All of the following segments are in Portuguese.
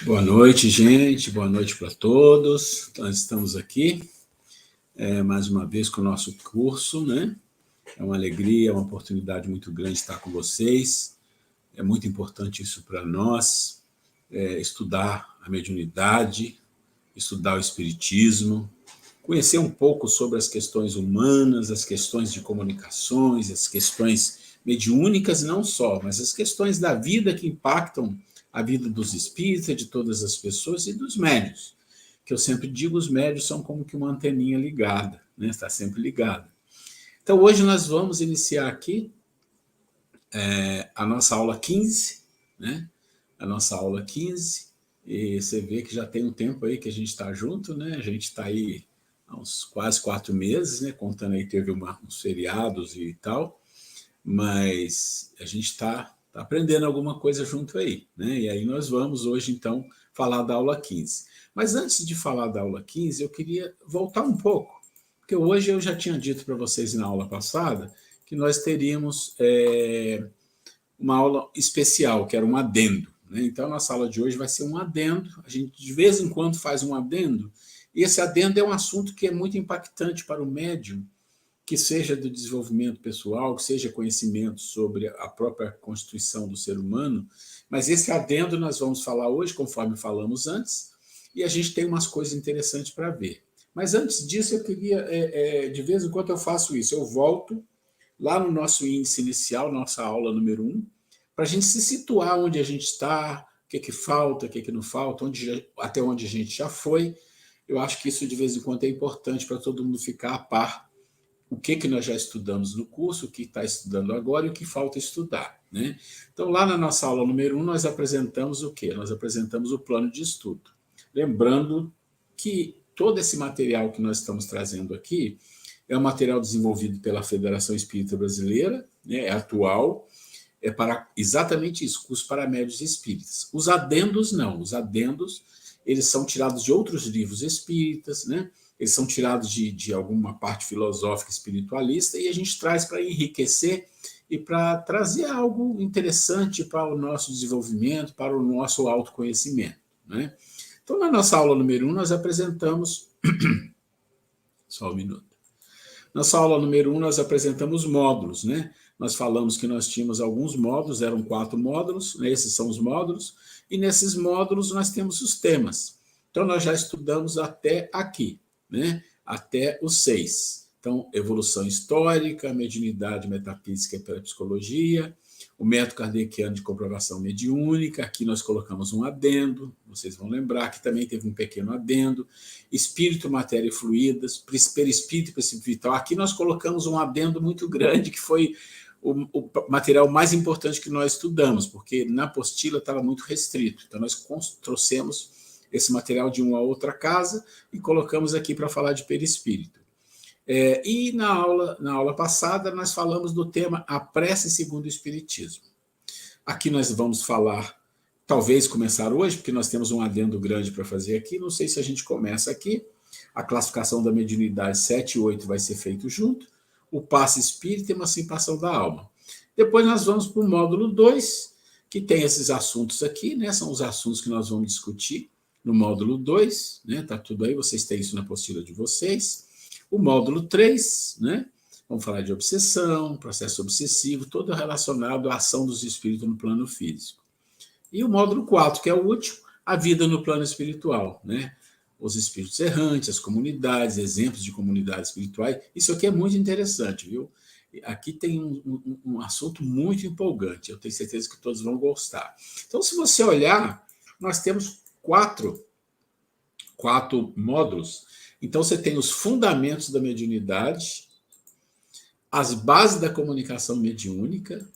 Boa noite, gente. Boa noite para todos. Nós estamos aqui mais uma vez com o nosso curso, né? É uma alegria, é uma oportunidade muito grande estar com vocês. É muito importante isso para nós, estudar a mediunidade, estudar o espiritismo, conhecer um pouco sobre as questões humanas, as questões de comunicações, as questões mediúnicas não só, mas as questões da vida que impactam a vida dos espíritas, de todas as pessoas e dos médios. Que eu sempre digo, os médios são como que uma anteninha ligada, né? Está sempre ligada. Então, hoje nós vamos iniciar aqui a nossa aula 15, né? A nossa aula 15, e você vê que já tem um tempo aí que a gente está junto, né? A gente está aí há uns quase 4 meses, né? Contando aí, teve uns feriados e tal, mas a gente está aprendendo alguma coisa junto aí, né? E aí nós vamos hoje, então, falar da aula 15. Mas antes de falar da aula 15, eu queria voltar um pouco, porque hoje eu já tinha dito para vocês na aula passada que nós teríamos uma aula especial, que era um adendo, né? Então, a nossa aula de hoje vai ser um adendo, a gente de vez em quando faz um adendo, e esse adendo é um assunto que é muito impactante para o médium, que seja do desenvolvimento pessoal, que seja conhecimento sobre a própria constituição do ser humano, mas esse adendo nós vamos falar hoje, conforme falamos antes, e a gente tem umas coisas interessantes para ver. Mas antes disso, eu queria, de vez em quando eu faço isso, eu volto lá no nosso índice inicial, nossa aula número 1, para a gente se situar onde a gente está, o que falta, o que não falta, até onde a gente já foi. Eu acho que isso, de vez em quando, é importante para todo mundo ficar a par o que nós já estudamos no curso, o que está estudando agora e o que falta estudar, né? Então, lá na nossa aula número 1, nós apresentamos o quê? Nós apresentamos o plano de estudo. Lembrando que todo esse material que nós estamos trazendo aqui é um material desenvolvido pela Federação Espírita Brasileira, né? É atual, é para exatamente isso, curso para médios espíritas. Os adendos não, os adendos eles são tirados de outros livros espíritas, né? Eles são tirados de alguma parte filosófica espiritualista e a gente traz para enriquecer e para trazer algo interessante para o nosso desenvolvimento, para o nosso autoconhecimento, né? Então, na nossa aula número 1, nós apresentamos... Só um minuto. Nossa aula número 1, nós apresentamos módulos, né? Nós falamos que nós tínhamos alguns módulos, eram 4 módulos, né? Esses são os módulos, e nesses módulos nós temos os temas. Então, nós já estudamos até aqui, né? Até os 6. Então, evolução histórica, mediunidade metafísica pela psicologia, o método kardeciano de comprovação mediúnica, aqui nós colocamos um adendo, vocês vão lembrar que também teve um pequeno adendo, espírito, matéria e fluidas, perispírito e princípio vital, aqui nós colocamos um adendo muito grande, que foi o material mais importante que nós estudamos, porque na apostila estava muito restrito, então nós trouxemos esse material de uma outra casa e colocamos aqui para falar de perispírito. E na aula passada nós falamos do tema a prece segundo o Espiritismo. Aqui nós vamos falar, talvez começar hoje, porque nós temos um adendo grande para fazer aqui, não sei se a gente começa aqui, a classificação da mediunidade 7 e 8 vai ser feito junto, o passe espírita e emancipação da alma. Depois nós vamos para o módulo 2, que tem esses assuntos aqui, né? São os assuntos que nós vamos discutir no módulo 2, né? Tá tudo aí, vocês têm isso na apostila de vocês. O módulo 3, né? Vamos falar de obsessão, processo obsessivo, todo relacionado à ação dos espíritos no plano físico. E o módulo 4, que é o último, a vida no plano espiritual, né? Os espíritos errantes, as comunidades, exemplos de comunidades espirituais. Isso aqui é muito interessante, viu? Aqui tem um assunto muito empolgante, eu tenho certeza que todos vão gostar. Então, se você olhar, nós temos quatro módulos. Então, você tem os fundamentos da mediunidade, as bases da comunicação mediúnica,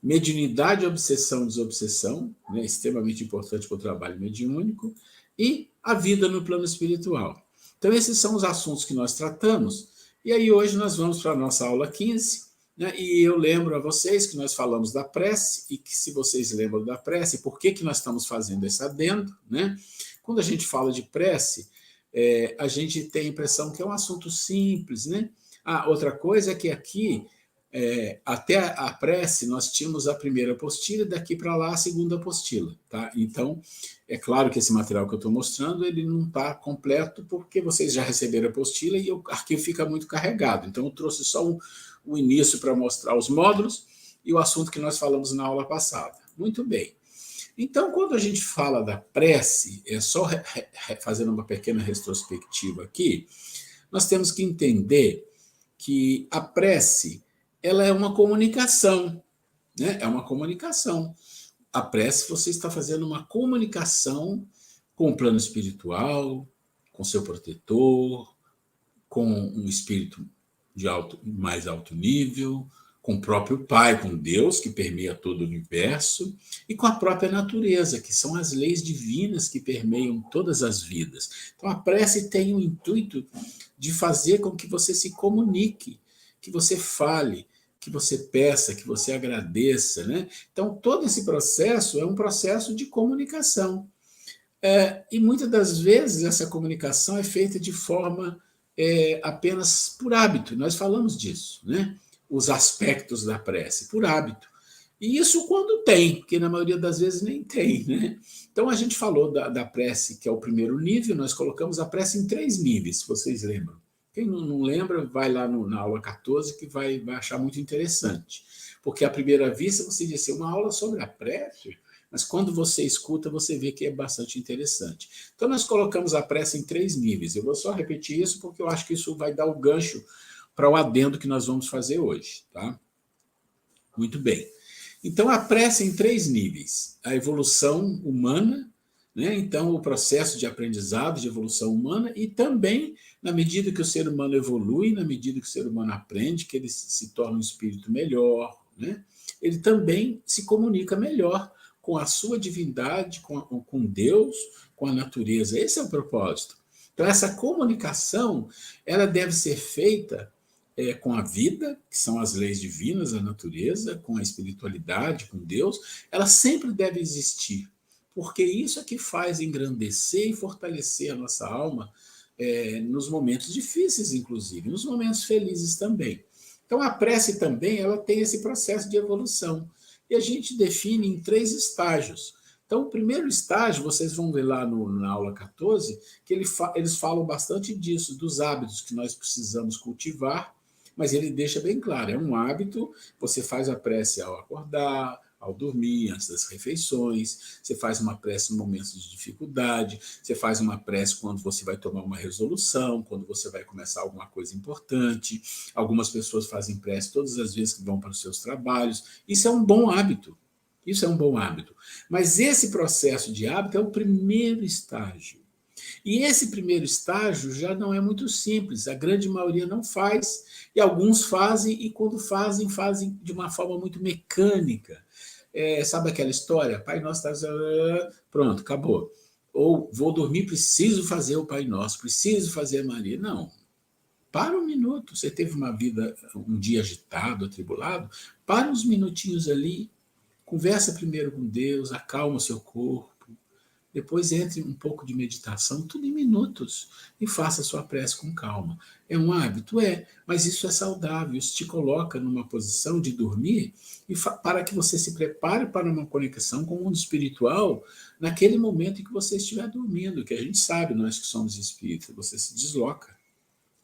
mediunidade, obsessão e desobsessão, né, extremamente importante para o trabalho mediúnico, e a vida no plano espiritual. Então, esses são os assuntos que nós tratamos, e aí hoje nós vamos para a nossa aula 15, né, e eu lembro a vocês que nós falamos da prece, e que se vocês lembram da prece, por que nós estamos fazendo esse adendo, né? Quando a gente fala de prece, a gente tem a impressão que é um assunto simples, né? Outra coisa é que aqui até a prece, nós tínhamos a primeira apostila e daqui para lá a segunda apostila. Tá? Então, é claro que esse material que eu estou mostrando, ele não está completo porque vocês já receberam a apostila e o arquivo fica muito carregado. Então, eu trouxe só o início para mostrar os módulos e o assunto que nós falamos na aula passada. Muito bem. Então, quando a gente fala da prece, só fazendo uma pequena retrospectiva aqui, nós temos que entender que a prece ela é uma comunicação, né? É uma comunicação. A prece, você está fazendo uma comunicação com o plano espiritual, com seu protetor, com um espírito de mais alto nível, com o próprio Pai, com Deus, que permeia todo o universo, e com a própria natureza, que são as leis divinas que permeiam todas as vidas. Então, a prece tem o intuito de fazer com que você se comunique, que você fale, que você peça, que você agradeça, né? Então, todo esse processo é um processo de comunicação. E muitas das vezes essa comunicação é feita de forma apenas por hábito. Nós falamos disso, né? Os aspectos da prece, por hábito. E isso quando tem, porque na maioria das vezes nem tem, né? Então a gente falou da prece, que é o primeiro nível, nós colocamos a prece em 3 níveis, se vocês lembram. Quem não lembra, vai lá na aula 14, que vai achar muito interessante. Porque à primeira vista você disse uma aula sobre a prece, mas quando você escuta, você vê que é bastante interessante. Então nós colocamos a prece em 3 níveis. Eu vou só repetir isso, porque eu acho que isso vai dar o gancho para o adendo que nós vamos fazer hoje, tá? Muito bem. Então, a prece em 3 níveis. A evolução humana, né? Então, o processo de aprendizado, de evolução humana, e também, na medida que o ser humano evolui, na medida que o ser humano aprende, que ele se torna um espírito melhor, né? Ele também se comunica melhor com a sua divindade, com Deus, com a natureza. Esse é o propósito. Então, essa comunicação, ela deve ser feita com a vida, que são as leis divinas, a natureza, com a espiritualidade, com Deus, ela sempre deve existir, porque isso é que faz engrandecer e fortalecer a nossa alma nos momentos difíceis, inclusive, nos momentos felizes também. Então, a prece também ela tem esse processo de evolução, e a gente define em 3 estágios. Então, o primeiro estágio, vocês vão ver lá na aula 14, que eles falam bastante disso, dos hábitos que nós precisamos cultivar, mas ele deixa bem claro, é um hábito, você faz a prece ao acordar, ao dormir, antes das refeições, você faz uma prece em momentos de dificuldade, você faz uma prece quando você vai tomar uma resolução, quando você vai começar alguma coisa importante. Algumas pessoas fazem prece todas as vezes que vão para os seus trabalhos. Isso é um bom hábito. Isso é um bom hábito. Mas esse processo de hábito é o primeiro estágio. E esse primeiro estágio já não é muito simples, a grande maioria não faz, e alguns fazem, e quando fazem, fazem de uma forma muito mecânica. Sabe aquela história? Pai Nosso, pronto, acabou. Ou vou dormir, preciso fazer o Pai Nosso, preciso fazer a Maria. Não, para um minuto. Você teve uma vida, um dia agitado, atribulado, para uns minutinhos ali, conversa primeiro com Deus, acalma o seu corpo, depois entre um pouco de meditação, tudo em minutos, e faça a sua prece com calma. É um hábito? Mas isso é saudável, isso te coloca numa posição de dormir e para que você se prepare para uma conexão com o mundo espiritual naquele momento em que você estiver dormindo, que a gente sabe, nós que somos espíritas, você se desloca,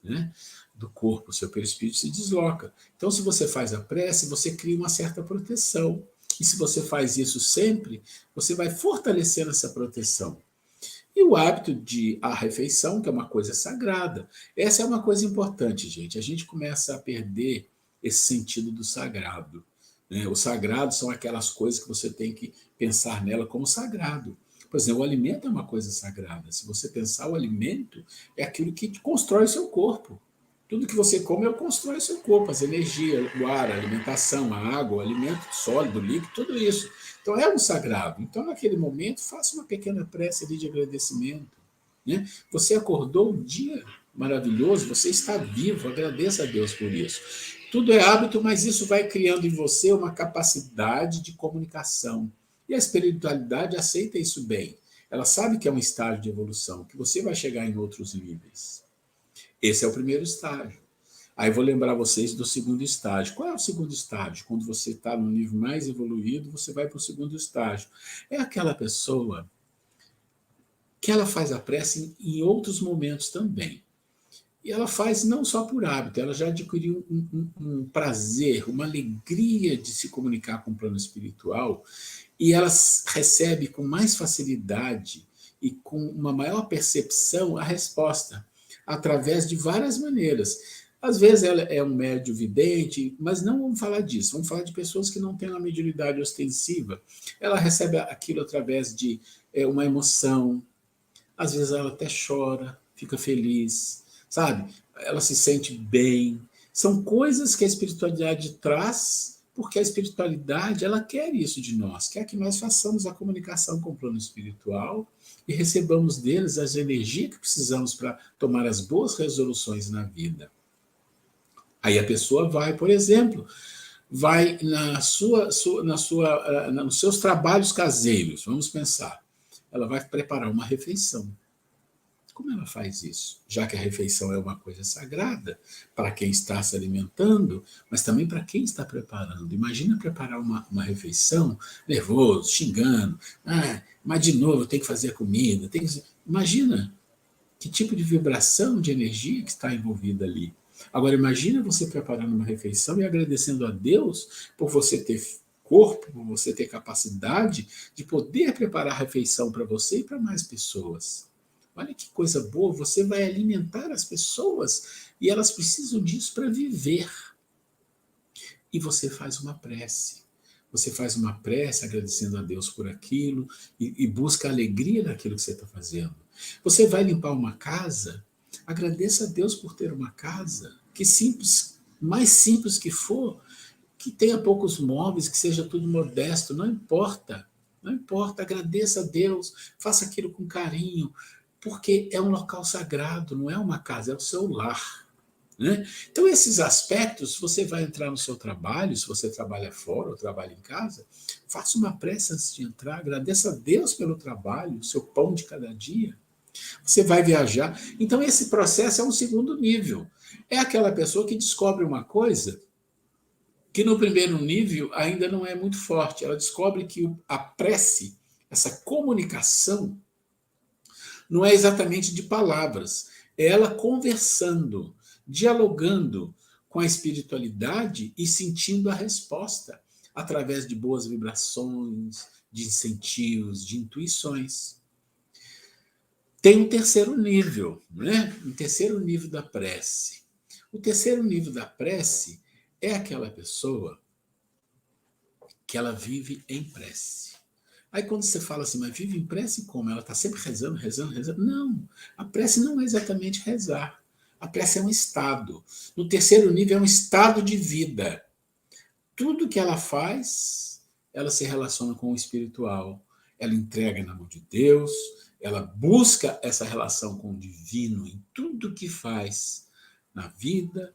né, do corpo, o seu perispírito se desloca. Então, se você faz a prece, você cria uma certa proteção. E se você faz isso sempre, você vai fortalecendo essa proteção. E o hábito de a refeição, que é uma coisa sagrada. Essa é uma coisa importante, gente. A gente começa a perder esse sentido do sagrado, né? O sagrado são aquelas coisas que você tem que pensar nela como sagrado. Por exemplo, o alimento é uma coisa sagrada. Se você pensar, o alimento é aquilo que constrói o seu corpo. Tudo que você come, constrói o seu corpo, as energias, o ar, a alimentação, a água, o alimento sólido, líquido, tudo isso. Então é um sagrado. Então, naquele momento, faça uma pequena prece ali de agradecimento, né? Você acordou um dia maravilhoso, você está vivo, agradeça a Deus por isso. Tudo é hábito, mas isso vai criando em você uma capacidade de comunicação. E a espiritualidade aceita isso bem. Ela sabe que é um estágio de evolução, que você vai chegar em outros níveis. Esse é o primeiro estágio. Aí vou lembrar vocês do segundo estágio. Qual é o segundo estágio? Quando você está num nível mais evoluído, você vai para o segundo estágio. É aquela pessoa que ela faz a prece em outros momentos também. E ela faz não só por hábito, ela já adquiriu um prazer, uma alegria de se comunicar com o plano espiritual, e ela recebe com mais facilidade e com uma maior percepção a resposta, através de várias maneiras. Às vezes ela é um médio vidente, mas não vamos falar disso, vamos falar de pessoas que não têm uma mediunidade ostensiva. Ela recebe aquilo através de uma emoção, às vezes ela até chora, fica feliz, sabe? Ela se sente bem. São coisas que a espiritualidade traz, porque a espiritualidade ela quer isso de nós, quer que nós façamos a comunicação com o plano espiritual e recebamos deles as energias que precisamos para tomar as boas resoluções na vida. Aí a pessoa vai, por exemplo, vai nos seus trabalhos caseiros, vamos pensar. Ela vai preparar uma refeição. Como ela faz isso? Já que a refeição é uma coisa sagrada para quem está se alimentando, mas também para quem está preparando. Imagina preparar uma refeição nervoso, xingando. Mas de novo tem que fazer a comida. Imagina que tipo de vibração, de energia que está envolvida ali. Agora imagina você preparando uma refeição e agradecendo a Deus por você ter corpo, por você ter capacidade de poder preparar a refeição para você e para mais pessoas. Olha que coisa boa, você vai alimentar as pessoas e elas precisam disso para viver. E você faz uma prece. Você faz uma prece agradecendo a Deus por aquilo e busca a alegria daquilo que você está fazendo. Você vai limpar uma casa, agradeça a Deus por ter uma casa, que simples, mais simples que for, que tenha poucos móveis, que seja tudo modesto, não importa. Não importa, agradeça a Deus, faça aquilo com carinho, porque é um local sagrado, não é uma casa, é o seu lar. Né? Então, esses aspectos, você vai entrar no seu trabalho, se você trabalha fora ou trabalha em casa, faça uma prece antes de entrar, agradeça a Deus pelo trabalho, o seu pão de cada dia. Você vai viajar. Então, esse processo é um segundo nível. É aquela pessoa que descobre uma coisa que no primeiro nível ainda não é muito forte. Ela descobre que a prece, essa comunicação, não é exatamente de palavras, é ela conversando, dialogando com a espiritualidade e sentindo a resposta através de boas vibrações, de incentivos, de intuições. Tem um terceiro nível, né? Um terceiro nível da prece. O terceiro nível da prece é aquela pessoa que ela vive em prece. Aí quando você fala assim, mas vive em prece como? Ela está sempre rezando, rezando, rezando. Não, a prece não é exatamente rezar. A prece é um estado. No terceiro nível é um estado de vida. Tudo que ela faz, ela se relaciona com o espiritual. Ela entrega na mão de Deus, ela busca essa relação com o divino em tudo que faz na vida,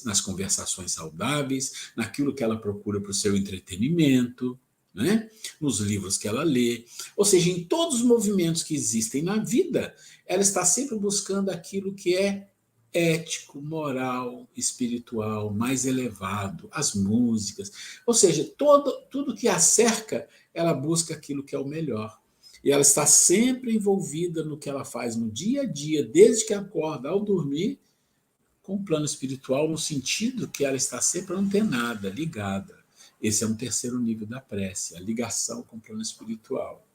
nas conversações saudáveis, naquilo que ela procura para o seu entretenimento, né? Nos livros que ela lê. Ou seja, em todos os movimentos que existem na vida, ela está sempre buscando aquilo que é ético, moral, espiritual, mais elevado, as músicas. Ou seja, tudo que a cerca, ela busca aquilo que é o melhor. E ela está sempre envolvida no que ela faz no dia a dia, desde que acorda ao dormir, com o plano espiritual, no sentido que ela está sempre antenada, ligada. Esse é um terceiro nível da prece, a ligação com o plano espiritual.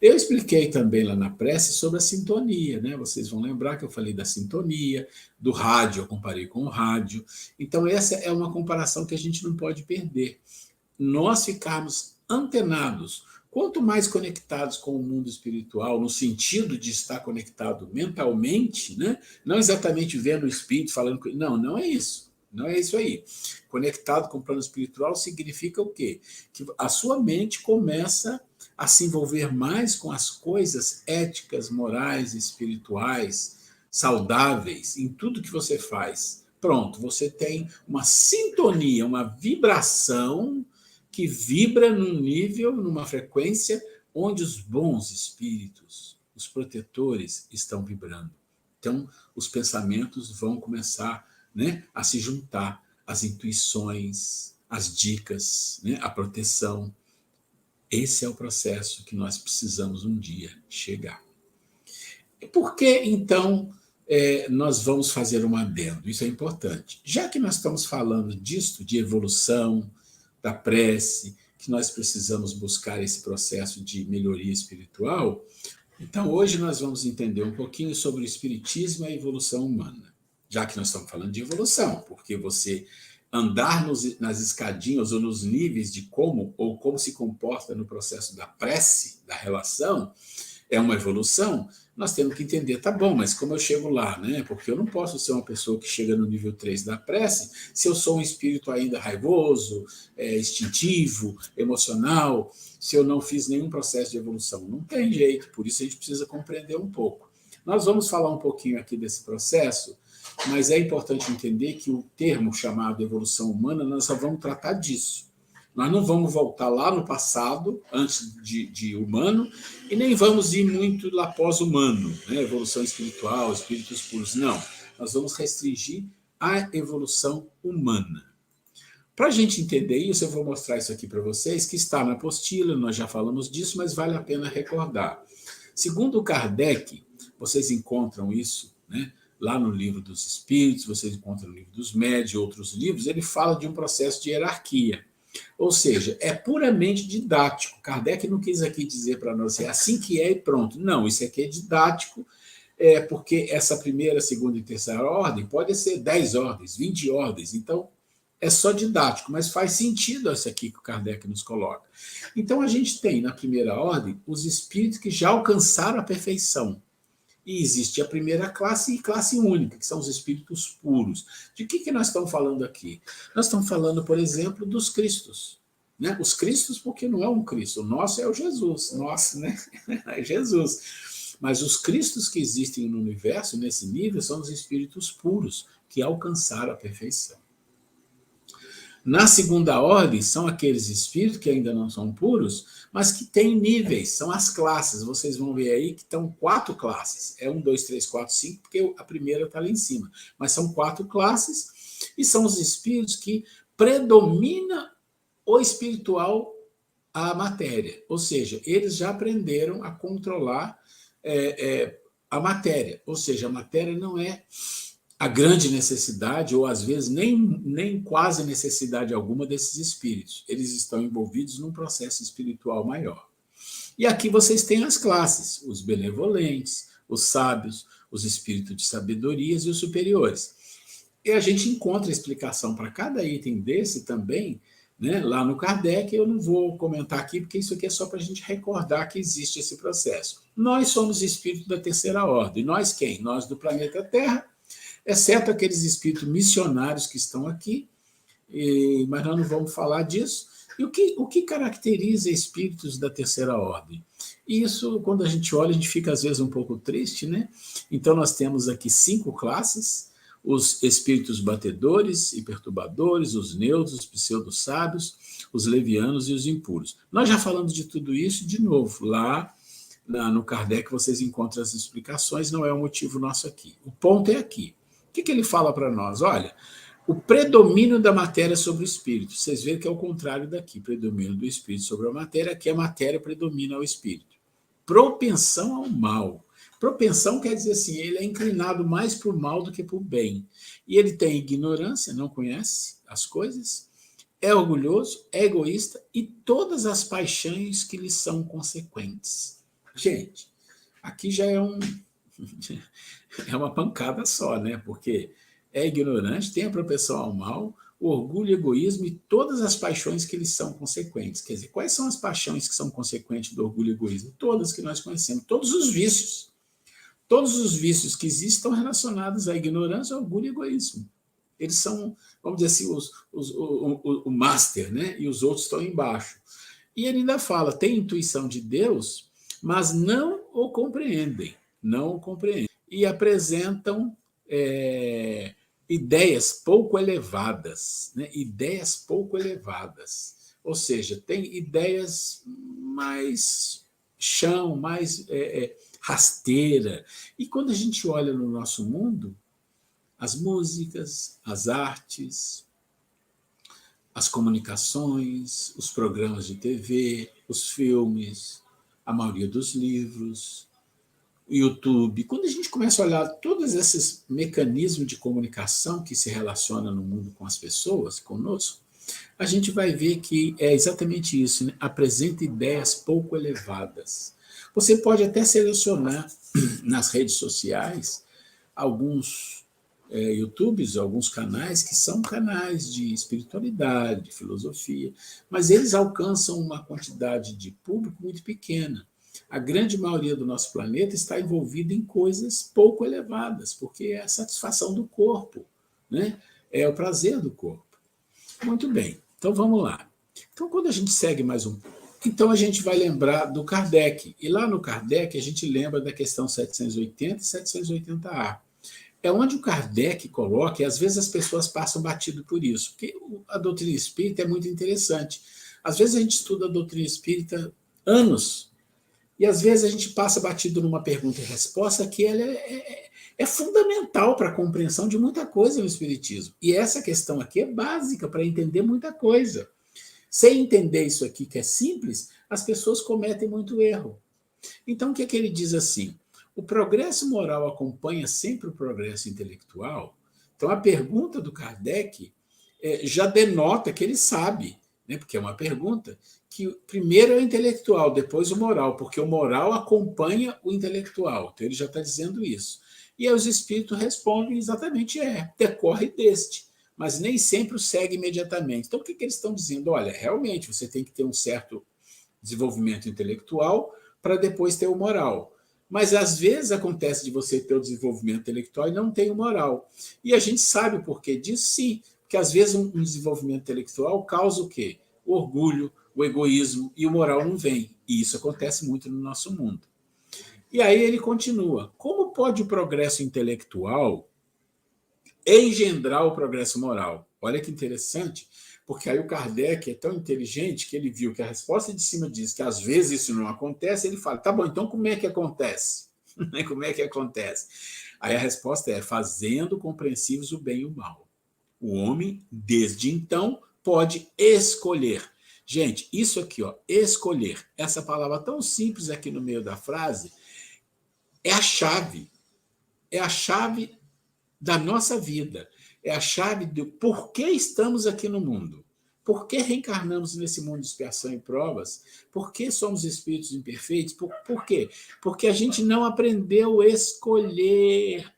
Eu expliquei também lá na prece sobre a sintonia, né? Vocês vão lembrar que eu falei da sintonia, do rádio, eu comparei com o rádio. Então, essa é uma comparação que a gente não pode perder. Nós ficarmos antenados, quanto mais conectados com o mundo espiritual, no sentido de estar conectado mentalmente, né? Não exatamente vendo o espírito, falando com ele. Não, não é isso. Não é isso aí. Conectado com o plano espiritual significa o quê? Que a sua mente começa a se envolver mais com as coisas éticas, morais, espirituais, saudáveis, em tudo que você faz. Pronto, você tem uma sintonia, uma vibração que vibra num nível, numa frequência onde os bons espíritos, os protetores estão vibrando. Então, os pensamentos vão começar né, a se juntar, as intuições, as dicas, né, a proteção. Esse é o processo que nós precisamos um dia chegar. E por que, então, nós vamos fazer um adendo? Isso é importante. Já que nós estamos falando disto, de evolução, da prece, que nós precisamos buscar esse processo de melhoria espiritual, então hoje nós vamos entender um pouquinho sobre o espiritismo e a evolução humana. Já que nós estamos falando de evolução, porque você andar nas escadinhas ou nos níveis de como se comporta no processo da prece, da relação, é uma evolução, nós temos que entender, tá bom, mas como eu chego lá, né? Porque eu não posso ser uma pessoa que chega no nível 3 da prece se eu sou um espírito ainda raivoso, instintivo, emocional, se eu não fiz nenhum processo de evolução. Não tem jeito, por isso a gente precisa compreender um pouco. Nós vamos falar um pouquinho aqui desse processo, mas é importante entender que o termo chamado evolução humana, nós só vamos tratar disso. Nós não vamos voltar lá no passado, antes de humano, e nem vamos ir muito lá pós-humano, né? Evolução espiritual, espíritos puros. Não. Nós vamos restringir a evolução humana. Para a gente entender isso, eu vou mostrar isso aqui para vocês, que está na apostila, nós já falamos disso, mas vale a pena recordar. Segundo Kardec, vocês encontram isso, né? Lá no Livro dos Espíritos, vocês encontram no Livro dos Médiuns e outros livros, ele fala de um processo de hierarquia. Ou seja, é puramente didático. Kardec não quis aqui dizer para nós, é assim que é e pronto. Não, isso aqui é didático, porque essa primeira, segunda e terceira ordem pode ser 10 ordens, 20 ordens. Então, é só didático, mas faz sentido isso aqui que o Kardec nos coloca. Então, a gente tem, na primeira ordem, os espíritos que já alcançaram a perfeição. E existe a primeira classe e classe única, que são os espíritos puros. De que nós estamos falando aqui? Nós estamos falando, por exemplo, dos Cristos. Né? Os Cristos, porque não é um Cristo, o nosso é o Jesus, nosso, né? É Jesus. Mas os Cristos que existem no universo, nesse nível, são os espíritos puros, que alcançaram a perfeição. Na segunda ordem, são aqueles espíritos que ainda não são puros, mas que têm níveis, são as classes. Vocês vão ver aí que estão 4 classes. É 1, 2, 3, 4, 5, porque a primeira está lá em cima. Mas são 4 classes, e são os espíritos que predomina o espiritual a matéria. Ou seja, eles já aprenderam a controlar a matéria. Ou seja, a matéria não é a grande necessidade, ou às vezes nem quase necessidade alguma desses espíritos. Eles estão envolvidos num processo espiritual maior. E aqui vocês têm as classes, os benevolentes, os sábios, os espíritos de sabedorias e os superiores. E a gente encontra explicação para cada item desse também, né, lá no Kardec. Eu não vou comentar aqui, porque isso aqui é só para a gente recordar que existe esse processo. Nós somos espíritos da terceira ordem. Nós quem? Nós do planeta Terra, exceto aqueles espíritos missionários que estão aqui, mas nós não vamos falar disso. E o que caracteriza espíritos da terceira ordem? Isso, quando a gente olha, a gente fica às vezes um pouco triste, né? Então, nós temos aqui 5 classes: os espíritos batedores e perturbadores, os neutros, os pseudo-sábios, os levianos e os impuros. Nós já falamos de tudo isso, de novo, lá no Kardec vocês encontram as explicações, não é o motivo nosso aqui. O ponto é aqui. O que ele fala para nós? Olha, o predomínio da matéria sobre o espírito. Vocês veem que é o contrário daqui, predomínio do espírito sobre a matéria, que a matéria predomina ao espírito. Propensão ao mal. Propensão quer dizer assim, ele é inclinado mais para o mal do que para o bem. E ele tem ignorância, não conhece as coisas, é orgulhoso, é egoísta e todas as paixões que lhe são consequentes. Gente, aqui já é uma pancada só, né? Porque é ignorante, tem a propensão ao mal, o orgulho, o egoísmo e todas as paixões que lhes são consequentes. Quer dizer, quais são as paixões que são consequentes do orgulho e egoísmo? Todas que nós conhecemos, todos os vícios. Todos os vícios que existem estão relacionados à ignorância, ao orgulho e egoísmo. Eles são, vamos dizer assim, o master, né? E os outros estão embaixo. E ele ainda fala, tem intuição de Deus, mas não o compreendem. Não o compreendem. E apresentam ideias pouco elevadas, né? Ideias pouco elevadas. Ou seja, tem ideias mais chão, mais rasteira. E quando a gente olha no nosso mundo, as músicas, as artes, as comunicações, os programas de TV, os filmes, a maioria dos livros, o YouTube. Quando a gente começa a olhar todos esses mecanismos de comunicação que se relacionam no mundo com as pessoas, conosco, a gente vai ver que é exatamente isso, né? Apresenta ideias pouco elevadas. Você pode até selecionar nas redes sociais alguns YouTubes, alguns canais que são canais de espiritualidade, de filosofia, mas eles alcançam uma quantidade de público muito pequena. A grande maioria do nosso planeta está envolvida em coisas pouco elevadas, porque é a satisfação do corpo, né? É o prazer do corpo. Muito bem, então vamos lá. Então, quando a gente segue mais um então a gente vai lembrar do Kardec. E lá no Kardec a gente lembra da questão 780 e 780A. É onde o Kardec coloca, e às vezes as pessoas passam batido por isso, porque a doutrina espírita é muito interessante. Às vezes a gente estuda a doutrina espírita anos, e às vezes a gente passa batido numa pergunta e resposta que ela é fundamental para a compreensão de muita coisa no Espiritismo. E essa questão aqui é básica para entender muita coisa. Sem entender isso aqui, que é simples, as pessoas cometem muito erro. Então, o que é que ele diz assim? O progresso moral acompanha sempre o progresso intelectual? Então, a pergunta do Kardec já denota que ele sabe, né, porque é uma pergunta, que primeiro é o intelectual, depois o moral, porque o moral acompanha o intelectual. Então, ele já está dizendo isso. E aí os espíritos respondem exatamente decorre deste. Mas nem sempre o segue imediatamente. Então, o que eles estão dizendo? Olha, realmente, você tem que ter um certo desenvolvimento intelectual para depois ter o moral. Mas, às vezes, acontece de você ter o desenvolvimento intelectual e não ter o moral. E a gente sabe o porquê disso, sim. Porque, às vezes, um desenvolvimento intelectual causa o quê? O orgulho, o egoísmo, e o moral não vem. E isso acontece muito no nosso mundo. E aí ele continua. Como pode o progresso intelectual engendrar o progresso moral? Olha que interessante, porque aí o Kardec é tão inteligente que ele viu que a resposta de cima diz que às vezes isso não acontece, ele fala, tá bom, então como é que acontece? Como é que acontece? Aí a resposta é fazendo compreensivos o bem e o mal. O homem, desde então, pode escolher. Gente, isso aqui, ó, escolher, essa palavra tão simples aqui no meio da frase, é a chave da nossa vida. É a chave do porquê estamos aqui no mundo. Por que reencarnamos nesse mundo de expiação e provas? Por que somos espíritos imperfeitos? Por quê? Porque a gente não aprendeu a escolher.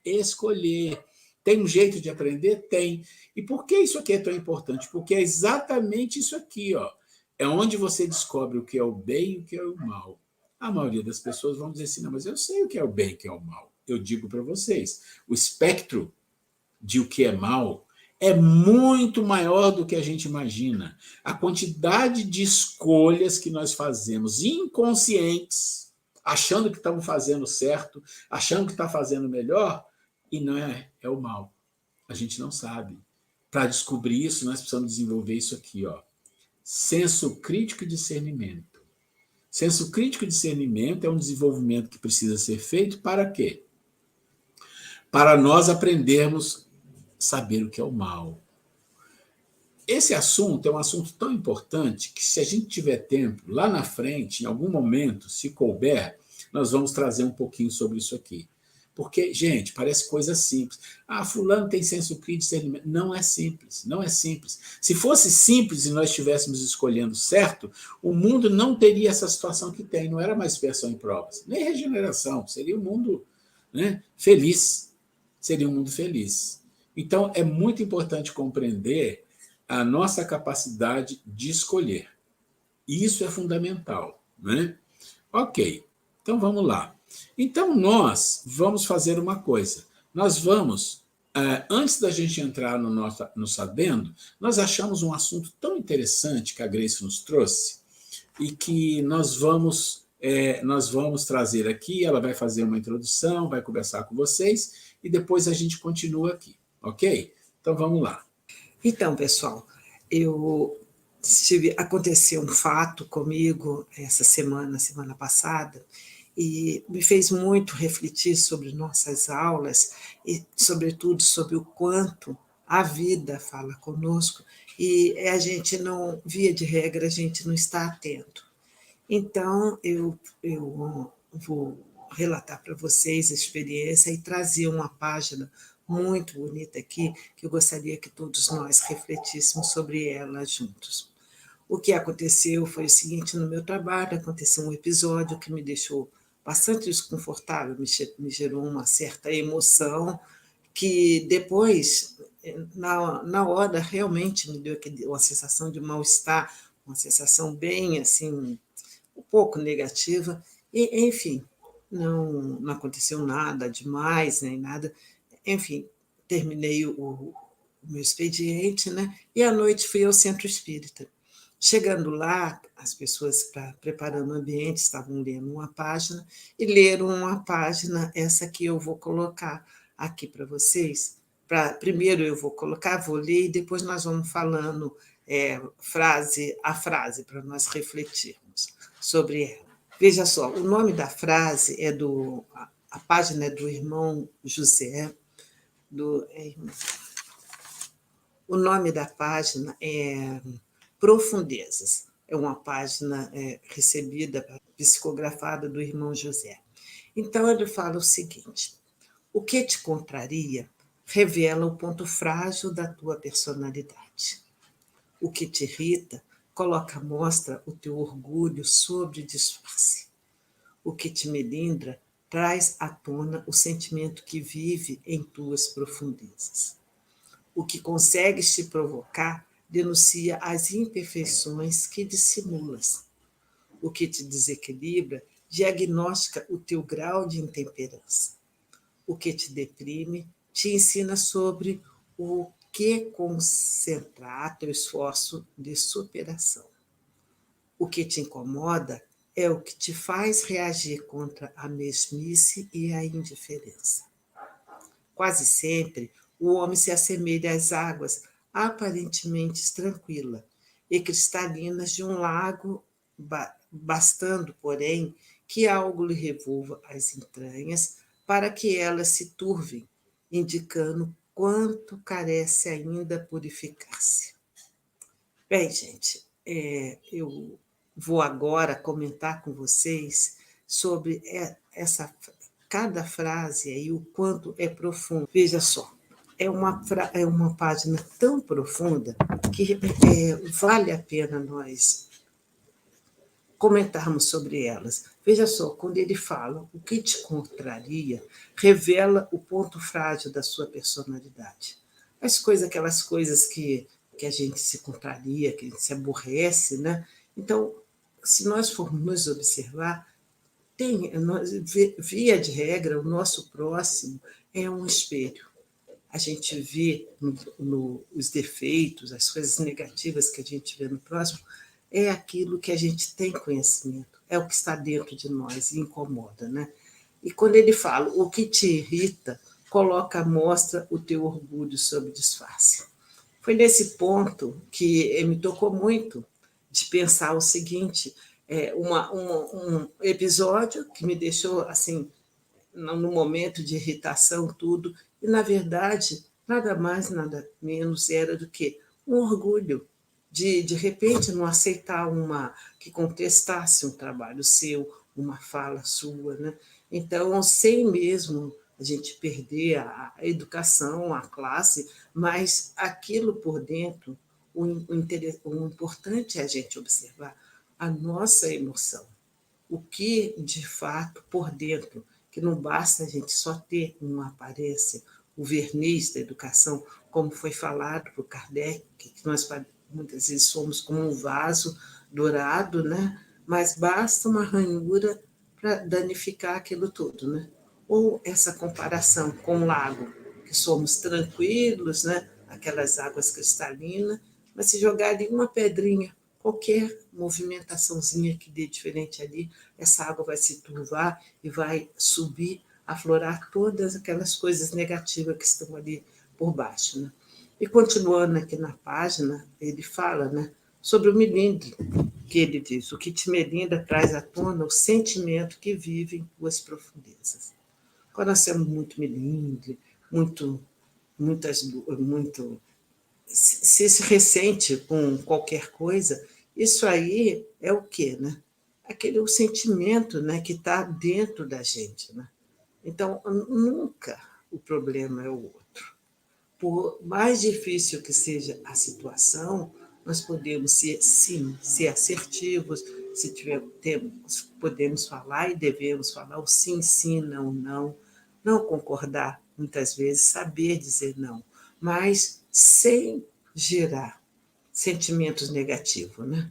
Tem um jeito de aprender? Tem. E por que isso aqui é tão importante? Porque é exatamente isso aqui, ó. É onde você descobre o que é o bem e o que é o mal. A maioria das pessoas vão dizer assim, não, mas eu sei o que é o bem e o que é o mal. Eu digo para vocês, o espectro de o que é mal é muito maior do que a gente imagina. A quantidade de escolhas que nós fazemos inconscientes, achando que estamos fazendo certo, achando que está fazendo melhor, e não é o mal. A gente não sabe. Para descobrir isso, nós precisamos desenvolver isso aqui, ó. Senso crítico e discernimento. Senso crítico e discernimento é um desenvolvimento que precisa ser feito para quê? Para nós aprendermos saber o que é o mal. Esse assunto é um assunto tão importante que, se a gente tiver tempo, lá na frente, em algum momento, se couber, nós vamos trazer um pouquinho sobre isso aqui. Porque, gente, parece coisa simples. Ah, fulano tem senso crítico e discernimento. Não é simples, não é simples. Se fosse simples e nós estivéssemos escolhendo certo, o mundo não teria essa situação que tem. Não era mais expiação e provas, nem regeneração. Seria um mundo, né, feliz. Seria um mundo feliz. Então, é muito importante compreender a nossa capacidade de escolher. Isso é fundamental, né? Ok, então vamos lá. Então, nós vamos fazer uma coisa. Nós vamos, antes da gente entrar no Sabendo, nós achamos um assunto tão interessante que a Grace nos trouxe e que nós vamos trazer aqui. Ela vai fazer uma introdução, vai conversar com vocês e depois a gente continua aqui, ok? Então, vamos lá. Então, pessoal, aconteceu um fato comigo essa semana passada, e me fez muito refletir sobre nossas aulas e, sobretudo, sobre o quanto a vida fala conosco e a gente não, via de regra, a gente não está atento. Então, eu vou relatar para vocês a experiência e trazer uma página muito bonita aqui, que eu gostaria que todos nós refletíssemos sobre ela juntos. O que aconteceu foi o seguinte: no meu trabalho aconteceu um episódio que me deixou bastante desconfortável, me gerou uma certa emoção, que depois, na hora, realmente me deu uma sensação de mal-estar, uma sensação bem assim, um pouco negativa, e, enfim, não aconteceu nada demais, nem nada. Enfim, terminei o meu expediente, né? E à noite fui ao centro espírita. Chegando lá, as pessoas preparando o ambiente estavam lendo uma página e leram uma página, essa que eu vou colocar aqui para vocês. Primeiro eu vou colocar, vou ler e depois nós vamos falando frase a frase para nós refletirmos sobre ela. Veja só, o nome da frase é a página é do irmão José, o nome da página é Profundezas. É uma página recebida, psicografada do irmão José. Então, ele fala o seguinte: o que te contraria revela o ponto frágil da tua personalidade. O que te irrita coloca à mostra o teu orgulho sobre disfarce. O que te melindra traz à tona o sentimento que vive em tuas profundezas. O que consegues te provocar denuncia as imperfeições que dissimulas. O que te desequilibra diagnostica o teu grau de intemperança. O que te deprime te ensina sobre o que concentrar teu esforço de superação. O que te incomoda é o que te faz reagir contra a mesmice e a indiferença. Quase sempre, o homem se assemelha às águas aparentemente tranquilas e cristalinas de um lago, bastando, porém, que algo lhe revolva as entranhas para que elas se turvem, indicando quanto carece ainda purificar-se. Bem, gente, eu vou agora comentar com vocês sobre cada frase aí, o quanto é profundo. Veja só, é uma página tão profunda que vale a pena nós comentarmos sobre elas. Veja só, quando ele fala o que te contraria, revela o ponto frágil da sua personalidade. Aquelas coisas que a gente se contraria, que a gente se aborrece, né? Então, se nós formos nos observar, via de regra, o nosso próximo é um espelho. A gente vê os defeitos, as coisas negativas que a gente vê no próximo, é aquilo que a gente tem conhecimento, é o que está dentro de nós e incomoda, né? E quando ele fala o que te irrita, coloca à mostra o teu orgulho sob disfarce. Foi nesse ponto que me tocou muito de pensar o seguinte: um episódio que me deixou assim, no momento de irritação, tudo, e na verdade, nada mais, nada menos era do que um orgulho de repente não aceitar que contestasse um trabalho seu, uma fala sua, né? Então, sem mesmo a gente perder a educação, a classe, mas aquilo por dentro, o importante é a gente observar a nossa emoção, o que de fato por dentro, que não basta a gente só ter uma aparência, o verniz da educação, como foi falado por Kardec, que nós muitas vezes somos como um vaso dourado, né? Mas basta uma ranhura para danificar aquilo tudo, né? Ou essa comparação com o lago, que somos tranquilos, né? Aquelas águas cristalinas, mas se jogar ali uma pedrinha, qualquer movimentaçãozinha que dê diferente ali, essa água vai se turvar e vai subir, aflorar todas aquelas coisas negativas que estão ali por baixo, né? E continuando aqui na página, ele fala, né? sobre o melindre, que ele diz: o que te melindra traz à tona o sentimento que vive em tuas profundezas. Quando nós temos muito melindre, muito, muito se ressente com qualquer coisa, isso aí é o quê, né? Aquele o sentimento, né, que está dentro da gente, né? Então, nunca o problema é o outro. Por mais difícil que seja a situação, nós podemos ser, sim, ser assertivos, se tiver, temos, podemos falar e devemos falar o sim, sim, não, não, não concordar muitas vezes, saber dizer não, mas sem gerar sentimentos negativos, né?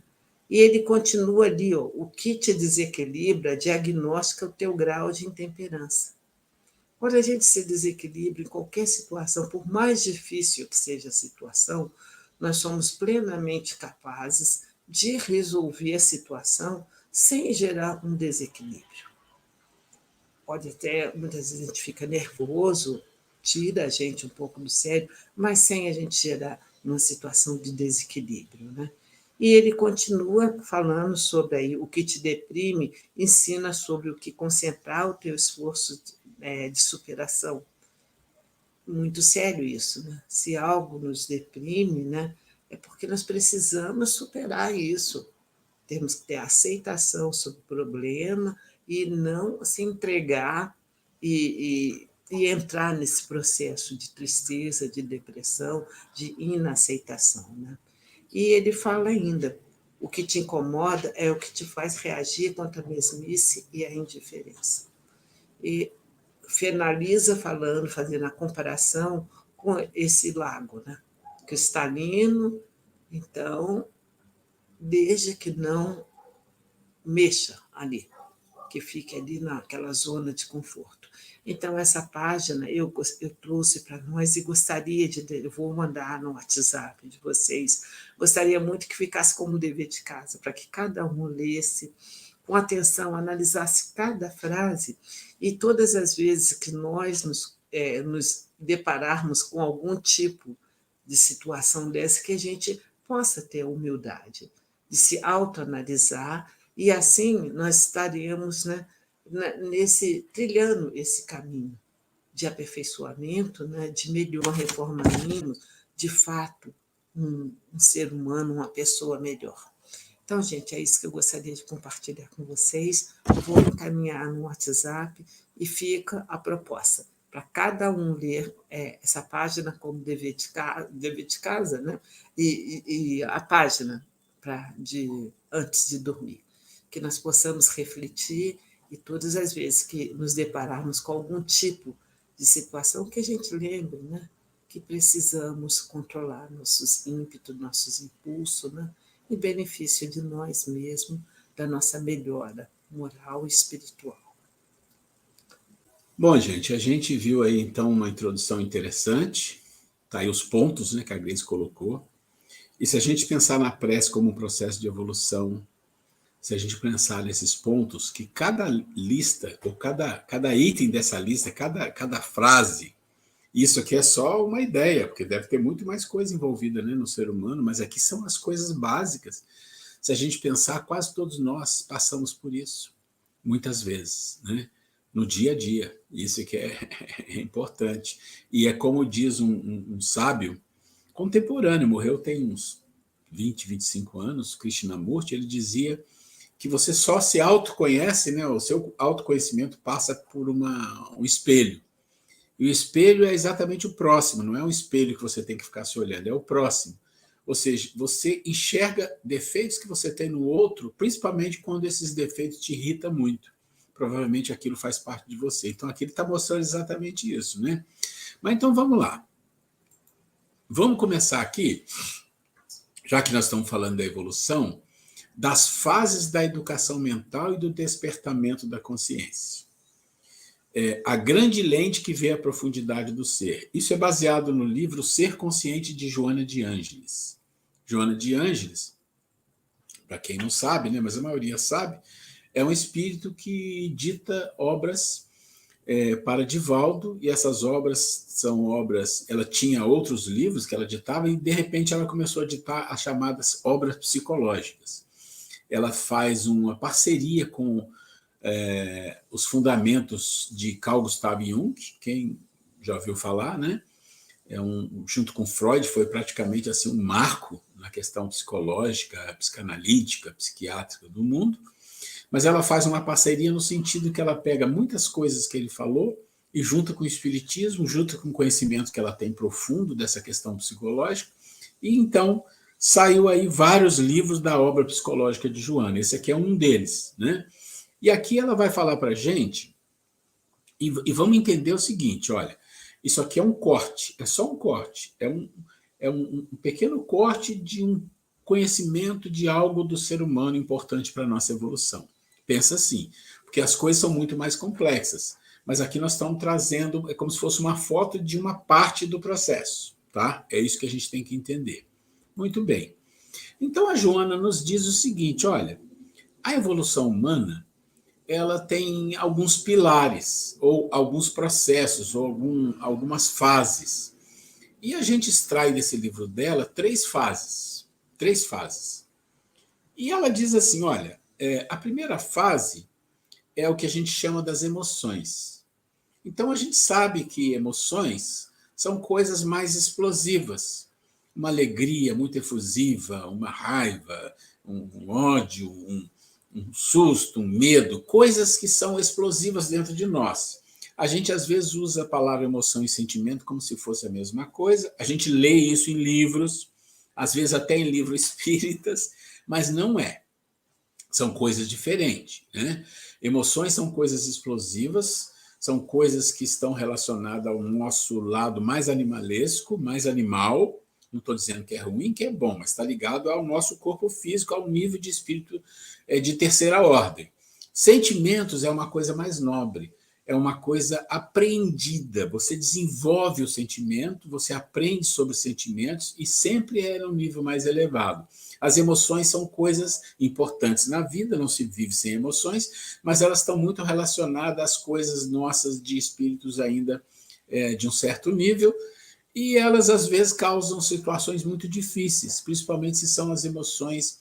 E ele continua ali, ó, o que te desequilibra diagnostica o teu grau de intemperança. Quando a gente se desequilibra em qualquer situação, por mais difícil que seja a situação, nós somos plenamente capazes de resolver a situação sem gerar um desequilíbrio. Pode até, muitas vezes a gente fica nervoso, tira a gente um pouco do sério, mas sem a gente gerar uma situação de desequilíbrio, né? E ele continua falando sobre aí, o que te deprime, ensina sobre o que concentrar o teu esforço de superação. Muito sério isso, né? Se algo nos deprime, né, é porque nós precisamos superar isso. Temos que ter aceitação sobre o problema e não se entregar e entrar nesse processo de tristeza, de depressão, de inaceitação, né? E ele fala ainda: o que te incomoda é o que te faz reagir contra a mesmice e a indiferença. E finaliza falando, fazendo a comparação com esse lago, né? Cristalino, então, desde que não mexa ali, que fique ali naquela zona de conforto. Então, essa página eu trouxe para nós e gostaria eu vou mandar no WhatsApp de vocês, gostaria muito que ficasse como dever de casa, para que cada um lesse com atenção, analisasse cada frase e todas as vezes que nós nos depararmos com algum tipo de situação dessa, que a gente possa ter a humildade de se autoanalisar e assim nós estaremos, né, trilhando esse caminho de aperfeiçoamento, né, de melhor reformarmos, de fato, um ser humano, uma pessoa melhor. Então, gente, é isso que eu gostaria de compartilhar com vocês. Vou encaminhar no WhatsApp e fica a proposta para cada um ler essa página como dever de casa, né? E a página antes de dormir. Que nós possamos refletir e todas as vezes que nos depararmos com algum tipo de situação, que a gente lembre, né? Que precisamos controlar nossos ímpetos, nossos impulsos, né? Em benefício de nós mesmos, da nossa melhora moral e espiritual. Bom, gente, a gente viu aí então uma introdução interessante, tá aí os pontos, né, que a Grace colocou. E se a gente pensar na prece como um processo de evolução, se a gente pensar nesses pontos, que cada lista, ou cada item dessa lista, cada frase, isso aqui é só uma ideia, porque deve ter muito mais coisa envolvida, né, no ser humano, mas aqui são as coisas básicas. Se a gente pensar, quase todos nós passamos por isso, muitas vezes, né? No dia a dia. Isso que é importante. E é como diz um sábio contemporâneo, morreu tem uns 20, 25 anos, Krishnamurti, ele dizia que você só se autoconhece, né? O seu autoconhecimento passa por um espelho. E o espelho é exatamente o próximo, não é um espelho que você tem que ficar se olhando, é o próximo. Ou seja, você enxerga defeitos que você tem no outro, principalmente quando esses defeitos te irritam muito. Provavelmente aquilo faz parte de você. Então aqui ele está mostrando exatamente isso, né? Mas então vamos lá. Vamos começar aqui, já que nós estamos falando da evolução, das fases da educação mental e do despertamento da consciência. A grande lente que vê a profundidade do ser. Isso é baseado no livro Ser Consciente, de Joana de Ângeles. Joana de Ângeles, para quem não sabe, né, mas a maioria sabe, é um espírito que dita obras para Divaldo, e essas obras são obras... Ela tinha outros livros que ela ditava, e, de repente, ela começou a ditar as chamadas obras psicológicas. Ela faz uma parceria com os fundamentos de Carl Gustav Jung, quem já ouviu falar, né? Junto com Freud, foi praticamente assim, um marco na questão psicológica, psicanalítica, psiquiátrica do mundo. Mas ela faz uma parceria no sentido que ela pega muitas coisas que ele falou e junta com o espiritismo, junta com o conhecimento que ela tem profundo dessa questão psicológica, e então saiu aí vários livros da obra psicológica de Joana. Esse aqui é um deles, né? E aqui ela vai falar para a gente, e vamos entender o seguinte, olha, isso aqui é um corte, é só um corte, é um pequeno corte de um conhecimento de algo do ser humano importante para a nossa evolução. Pensa assim, porque as coisas são muito mais complexas, mas aqui nós estamos trazendo, é como se fosse uma foto de uma parte do processo, tá? É isso que a gente tem que entender. Muito bem. Então a Joana nos diz o seguinte, olha, a evolução humana, ela tem alguns pilares, ou alguns processos, ou algumas fases. E a gente extrai desse livro dela 3 fases. 3 fases. E ela diz assim, olha, a primeira fase é o que a gente chama das emoções. Então, a gente sabe que emoções são coisas mais explosivas. Uma alegria muito efusiva, uma raiva, um ódio, um susto, um medo, coisas que são explosivas dentro de nós. A gente, às vezes, usa a palavra emoção e sentimento como se fosse a mesma coisa. A gente lê isso em livros, às vezes até em livros espíritas, mas não é. São coisas diferentes, né? Emoções são coisas explosivas, são coisas que estão relacionadas ao nosso lado mais animalesco, mais animal. Não estou dizendo que é ruim, que é bom, mas está ligado ao nosso corpo físico, ao nível de espírito de terceira ordem. Sentimentos é uma coisa mais nobre, é uma coisa apreendida. Você desenvolve o sentimento, você aprende sobre os sentimentos e sempre é um nível mais elevado. As emoções são coisas importantes na vida, não se vive sem emoções, mas elas estão muito relacionadas às coisas nossas de espíritos ainda de um certo nível, e elas às vezes causam situações muito difíceis, principalmente se são as emoções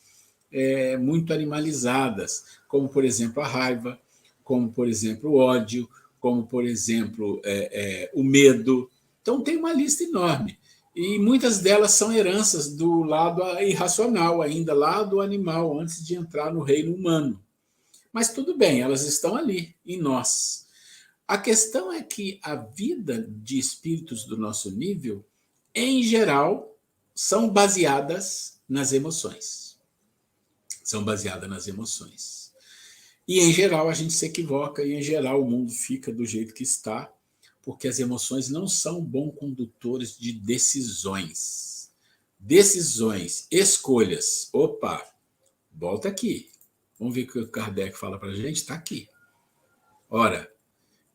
muito animalizadas, como, por exemplo, a raiva, como, por exemplo, o ódio, como, por exemplo, o medo. Então, tem uma lista enorme. E muitas delas são heranças do lado irracional, ainda lá do animal, antes de entrar no reino humano. Mas tudo bem, elas estão ali, em nós. A questão é que a vida de espíritos do nosso nível, em geral, são baseadas nas emoções. São baseadas nas emoções. E, em geral, a gente se equivoca, e, em geral, o mundo fica do jeito que está, porque as emoções não são bons condutores de decisões. Decisões, escolhas. Opa, volta aqui. Vamos ver o que o Kardec fala para a gente? Está aqui. Ora,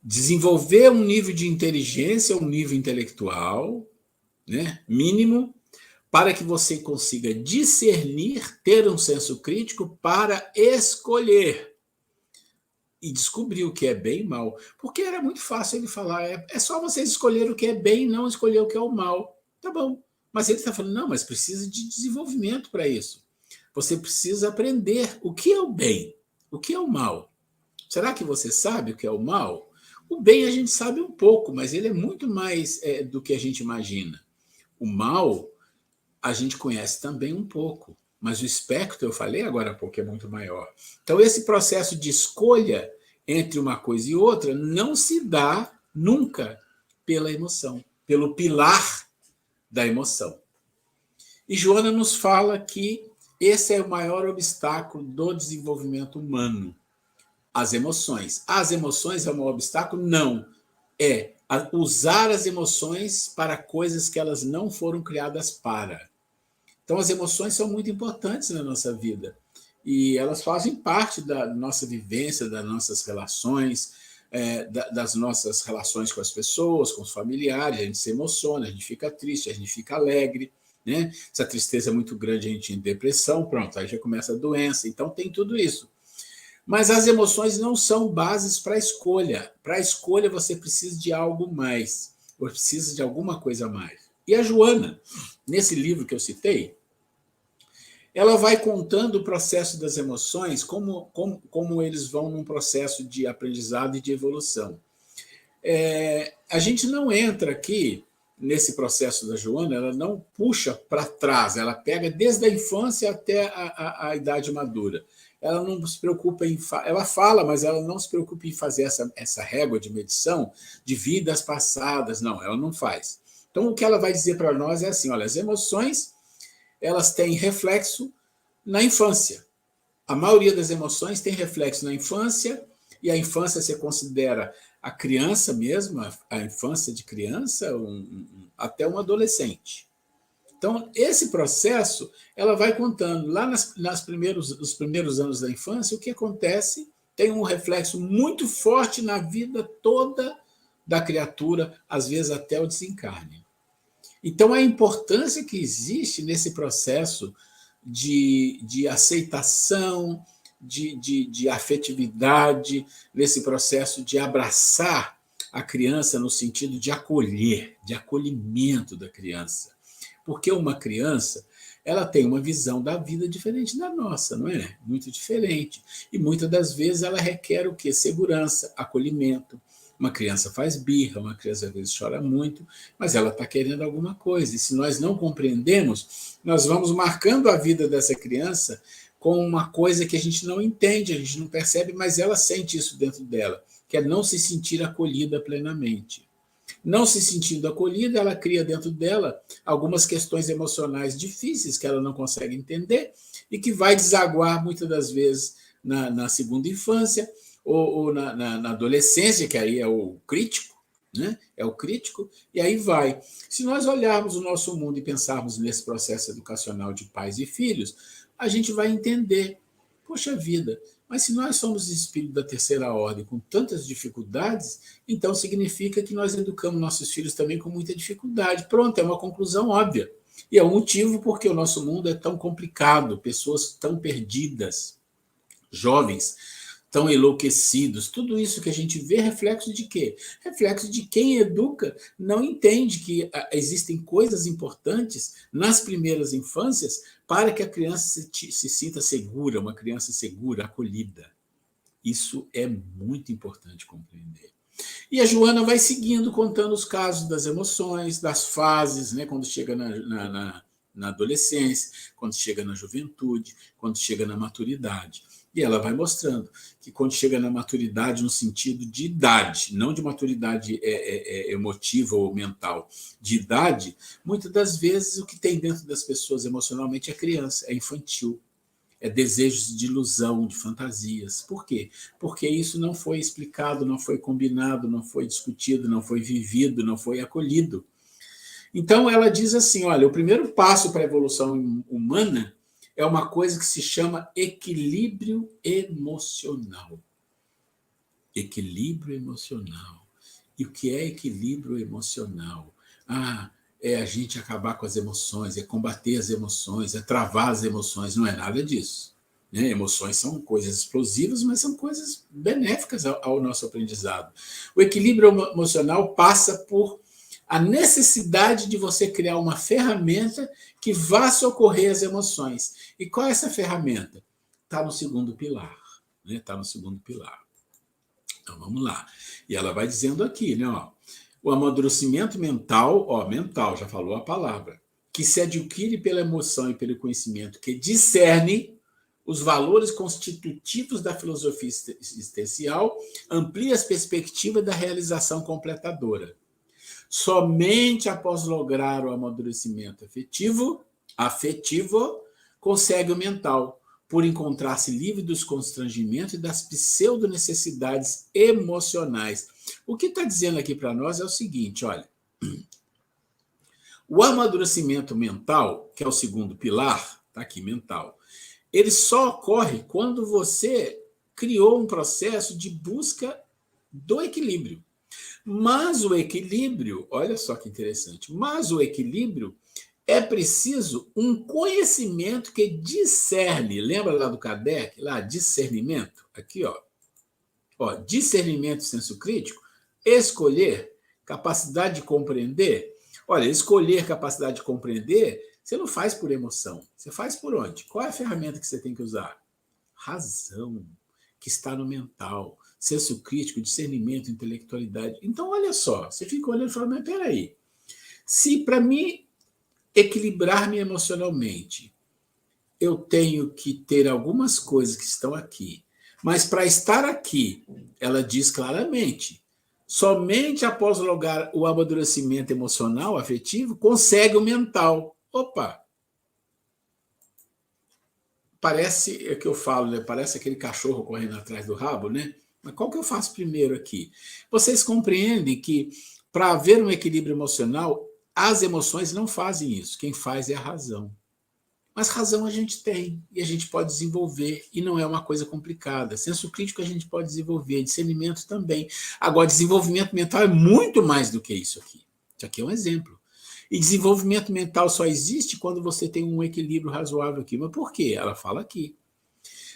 desenvolver um nível de inteligência, um nível intelectual, né, mínimo, para que você consiga discernir, ter um senso crítico para escolher e descobrir o que é bem e mal. Porque era muito fácil ele falar, é só vocês escolher o que é bem e não escolher o que é o mal. Tá bom. Mas ele está falando, não, mas precisa de desenvolvimento para isso. Você precisa aprender o que é o bem, o que é o mal. Será que você sabe o que é o mal? O bem a gente sabe um pouco, mas ele é muito mais do que a gente imagina. O mal a gente conhece também um pouco, mas o espectro, eu falei agora há pouco, é muito maior. Então, esse processo de escolha entre uma coisa e outra não se dá nunca pela emoção, pelo pilar da emoção. E Joana nos fala que esse é o maior obstáculo do desenvolvimento humano, as emoções. As emoções é um obstáculo? Não. É usar as emoções para coisas que elas não foram criadas para. Então, as emoções são muito importantes na nossa vida e elas fazem parte da nossa vivência, das nossas relações, das nossas relações com as pessoas, com os familiares. A gente se emociona, a gente fica triste, a gente fica alegre, né? Se a tristeza é muito grande, a gente tem depressão, pronto, aí já começa a doença. Então, tem tudo isso. Mas as emoções não são bases para a escolha. Para a escolha, você precisa de algo mais, ou precisa de alguma coisa a mais. E a Joana, nesse livro que eu citei, ela vai contando o processo das emoções, como eles vão num processo de aprendizado e de evolução. A gente não entra aqui nesse processo da Joana, ela não puxa para trás, ela pega desde a infância até a idade madura. Ela não se preocupa ela fala, mas ela não se preocupa em fazer essa régua de medição de vidas passadas, não, ela não faz. Então, o que ela vai dizer para nós é assim, olha, as emoções, elas têm reflexo na infância. A maioria das emoções tem reflexo na infância, e a infância você considera a criança mesmo, a infância de criança, até um adolescente. Então, esse processo, ela vai contando lá nos primeiros anos da infância, o que acontece tem um reflexo muito forte na vida toda da criatura, às vezes até o desencarne. Então, a importância que existe nesse processo de aceitação, de afetividade, nesse processo de abraçar a criança no sentido de acolher, de acolhimento da criança. Porque uma criança, ela tem uma visão da vida diferente da nossa, não é? Muito diferente. E muitas das vezes ela requer o quê? Segurança, acolhimento. Uma criança faz birra, uma criança às vezes chora muito, mas ela está querendo alguma coisa. E se nós não compreendemos, nós vamos marcando a vida dessa criança com uma coisa que a gente não entende, a gente não percebe, mas ela sente isso dentro dela, que é não se sentir acolhida plenamente. Não se sentindo acolhida, ela cria dentro dela algumas questões emocionais difíceis que ela não consegue entender e que vai desaguar muitas das vezes na segunda infância ou na adolescência, que aí é o crítico, né? É o crítico, e aí vai. Se nós olharmos o nosso mundo e pensarmos nesse processo educacional de pais e filhos, a gente vai entender, poxa vida, mas se nós somos espíritos da terceira ordem com tantas dificuldades, então significa que nós educamos nossos filhos também com muita dificuldade. Pronto, é uma conclusão óbvia. E é o motivo porque o nosso mundo é tão complicado, pessoas tão perdidas, jovens tão enlouquecidos. Tudo isso que a gente vê é reflexo de quê? Reflexo de quem educa não entende que existem coisas importantes nas primeiras infâncias para que a criança se sinta segura, uma criança segura, acolhida. Isso é muito importante compreender. E a Joana vai seguindo, contando os casos das emoções, das fases, né, quando chega na adolescência, quando chega na juventude, quando chega na maturidade. E ela vai mostrando que quando chega na maturidade, no sentido de idade, não de maturidade emotiva ou mental, de idade, muitas das vezes o que tem dentro das pessoas emocionalmente é criança, é infantil, é desejos de ilusão, de fantasias. Por quê? Porque isso não foi explicado, não foi combinado, não foi discutido, não foi vivido, não foi acolhido. Então ela diz assim, olha, o primeiro passo para a evolução humana é uma coisa que se chama equilíbrio emocional. Equilíbrio emocional. E o que é equilíbrio emocional? É a gente acabar com as emoções, é combater as emoções, é travar as emoções. Não é nada disso. Né? Emoções são coisas explosivas, mas são coisas benéficas ao nosso aprendizado. O equilíbrio emocional passa por a necessidade de você criar uma ferramenta que vá socorrer as emoções. E qual é essa ferramenta? Está no segundo pilar. Está no segundo pilar. Então, vamos lá. E ela vai dizendo aqui, né, ó, o amadurecimento mental, mental, já falou a palavra, que se adquire pela emoção e pelo conhecimento, que discerne os valores constitutivos da filosofia existencial, amplia as perspectivas da realização completadora. Somente após lograr o amadurecimento afetivo, consegue o mental, por encontrar-se livre dos constrangimentos e das pseudo-necessidades emocionais. O que está dizendo aqui para nós é o seguinte, olha, o amadurecimento mental, que é o segundo pilar, está aqui, mental, ele só ocorre quando você criou um processo de busca do equilíbrio. Mas o equilíbrio, olha só que interessante, mas o equilíbrio é preciso um conhecimento que discerne. Lembra lá do Kardec? Lá, discernimento? Aqui, ó. Discernimento, senso crítico, escolher, capacidade de compreender. Olha, escolher, capacidade de compreender, você não faz por emoção. Você faz por onde? Qual é a ferramenta que você tem que usar? Razão, que está no mental. Senso crítico, discernimento, intelectualidade. Então, olha só, você fica olhando e fala, mas peraí, se para mim equilibrar-me emocionalmente, eu tenho que ter algumas coisas que estão aqui, mas para estar aqui, ela diz claramente, somente após lograr o amadurecimento emocional, afetivo, consegue o mental. Opa! Parece, é que eu falo, né? Parece aquele cachorro correndo atrás do rabo, né? Mas qual que eu faço primeiro aqui? Vocês compreendem que para haver um equilíbrio emocional, as emoções não fazem isso. Quem faz é a razão. Mas razão a gente tem e a gente pode desenvolver e não é uma coisa complicada. Senso crítico a gente pode desenvolver, discernimento também. Agora, desenvolvimento mental é muito mais do que isso aqui. Isso aqui é um exemplo. E desenvolvimento mental só existe quando você tem um equilíbrio razoável aqui. Mas por quê? Ela fala aqui.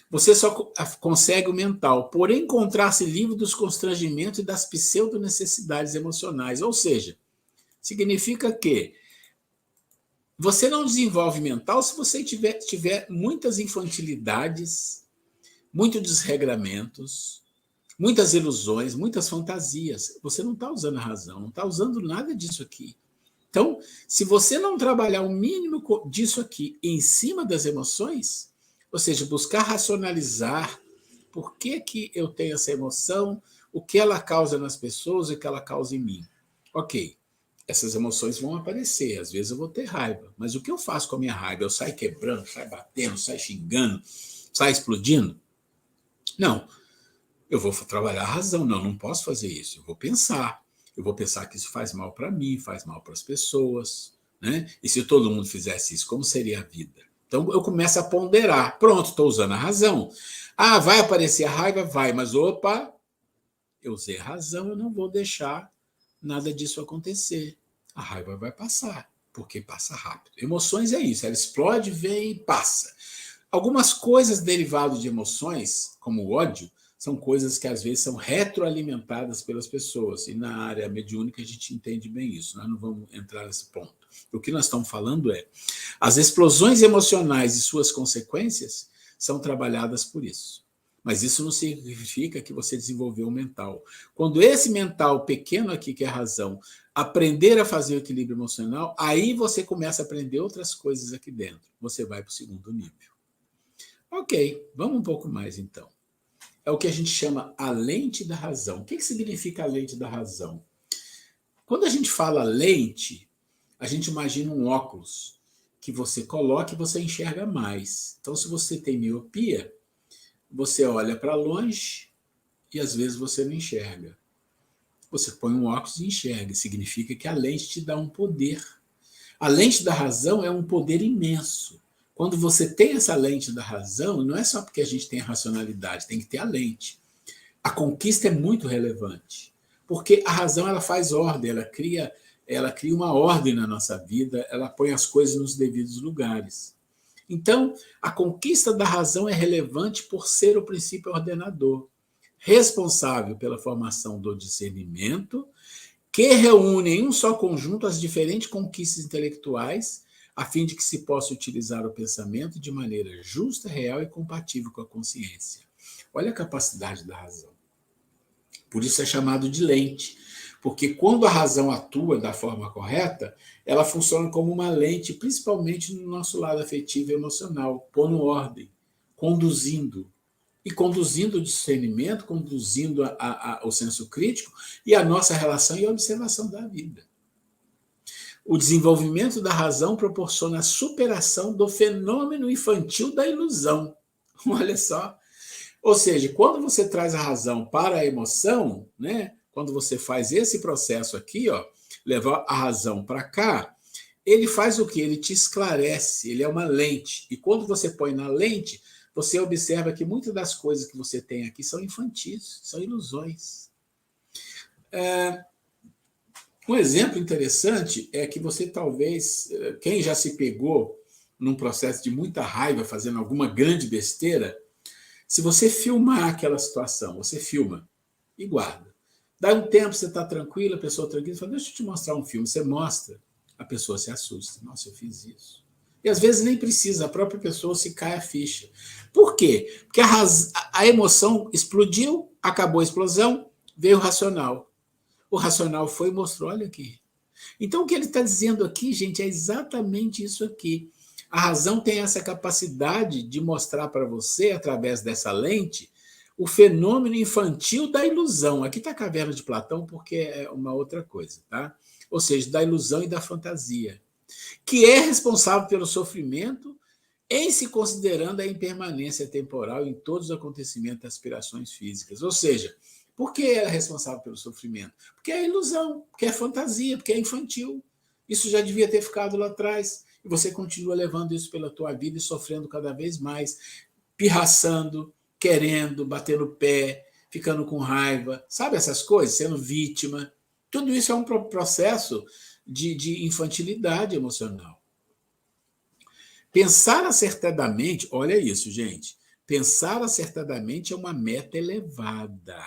Você só consegue o mental por encontrar-se livre dos constrangimentos e das pseudo-necessidades emocionais. Ou seja, significa que você não desenvolve mental se você tiver muitas infantilidades, muitos desregramentos, muitas ilusões, muitas fantasias. Você não está usando a razão, não está usando nada disso aqui. Então, se você não trabalhar o mínimo disso aqui em cima das emoções, ou seja, buscar racionalizar por que eu tenho essa emoção, o que ela causa nas pessoas e o que ela causa em mim. Ok, essas emoções vão aparecer, às vezes eu vou ter raiva, mas o que eu faço com a minha raiva? Eu saio quebrando, saio batendo, saio xingando, saio explodindo? Não, eu vou trabalhar a razão, não posso fazer isso, eu vou pensar que isso faz mal para mim, faz mal para as pessoas, né? E se todo mundo fizesse isso, como seria a vida? Então eu começo a ponderar, pronto, estou usando a razão. Ah, vai aparecer a raiva? Vai, mas opa, eu usei a razão, eu não vou deixar nada disso acontecer. A raiva vai passar, porque passa rápido. Emoções é isso, ela explode, vem e passa. Algumas coisas derivadas de emoções, como o ódio, são coisas que às vezes são retroalimentadas pelas pessoas. E na área mediúnica a gente entende bem isso. Nós não vamos entrar nesse ponto. O que nós estamos falando é as explosões emocionais e suas consequências são trabalhadas por isso. Mas isso não significa que você desenvolveu o mental. Quando esse mental pequeno aqui, que é a razão, aprender a fazer o equilíbrio emocional, aí você começa a aprender outras coisas aqui dentro. Você vai para o segundo nível. Ok, vamos um pouco mais então. É o que a gente chama a lente da razão. O que significa a lente da razão? Quando a gente fala lente, a gente imagina um óculos que você coloca e você enxerga mais. Então, se você tem miopia, você olha para longe e às vezes você não enxerga. Você põe um óculos e enxerga. Significa que a lente te dá um poder. A lente da razão é um poder imenso. Quando você tem essa lente da razão, não é só porque a gente tem a racionalidade, tem que ter a lente. A conquista é muito relevante, porque a razão ela faz ordem, ela cria uma ordem na nossa vida, ela põe as coisas nos devidos lugares. Então, a conquista da razão é relevante por ser o princípio ordenador, responsável pela formação do discernimento, que reúne em um só conjunto as diferentes conquistas intelectuais, a fim de que se possa utilizar o pensamento de maneira justa, real e compatível com a consciência. Olha a capacidade da razão. Por isso é chamado de lente, porque quando a razão atua da forma correta, ela funciona como uma lente, principalmente no nosso lado afetivo e emocional, pondo ordem, conduzindo. E conduzindo o discernimento, conduzindo o senso crítico e a nossa relação e a observação da vida. O desenvolvimento da razão proporciona a superação do fenômeno infantil da ilusão. Olha só. Ou seja, quando você traz a razão para a emoção, né? Quando você faz esse processo aqui, ó, levar a razão para cá, ele faz o quê? Ele te esclarece, ele é uma lente. E quando você põe na lente, você observa que muitas das coisas que você tem aqui são infantis, são ilusões. Um exemplo interessante é que você talvez, quem já se pegou num processo de muita raiva, fazendo alguma grande besteira, se você filmar aquela situação, você filma e guarda. Dá um tempo, você está tranquilo, a pessoa tranquila, fala, deixa eu te mostrar um filme. Você mostra, a pessoa se assusta. Nossa, eu fiz isso. E às vezes nem precisa, a própria pessoa se cai a ficha. Por quê? Porque a emoção explodiu, acabou a explosão, veio o racional. O racional foi e mostrou, olha aqui. Então, o que ele está dizendo aqui, gente, é exatamente isso aqui. A razão tem essa capacidade de mostrar para você, através dessa lente, o fenômeno infantil da ilusão. Aqui está a caverna de Platão, porque é uma outra coisa, tá? Ou seja, da ilusão e da fantasia, que é responsável pelo sofrimento em se considerando a impermanência temporal em todos os acontecimentos das aspirações físicas. Ou seja, por que é responsável pelo sofrimento? Porque é ilusão, porque é fantasia, porque é infantil. Isso já devia ter ficado lá atrás. E você continua levando isso pela tua vida e sofrendo cada vez mais, pirraçando, querendo, batendo o pé, ficando com raiva. Sabe essas coisas? Sendo vítima. Tudo isso é um processo de infantilidade emocional. Pensar acertadamente, olha isso, gente. Pensar acertadamente é uma meta elevada.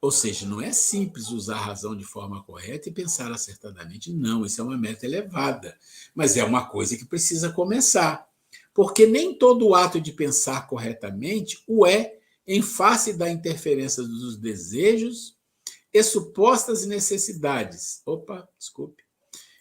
Ou seja, não é simples usar a razão de forma correta e pensar acertadamente. Não, isso é uma meta elevada. Mas é uma coisa que precisa começar. Porque nem todo ato de pensar corretamente o é em face da interferência dos desejos e supostas necessidades.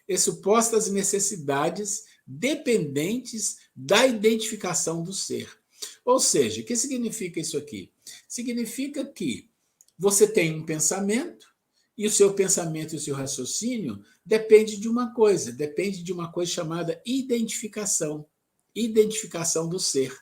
E supostas necessidades dependentes da identificação do ser. Ou seja, o que significa isso aqui? Significa que você tem um pensamento e o seu pensamento e o seu raciocínio depende de uma coisa chamada identificação do ser.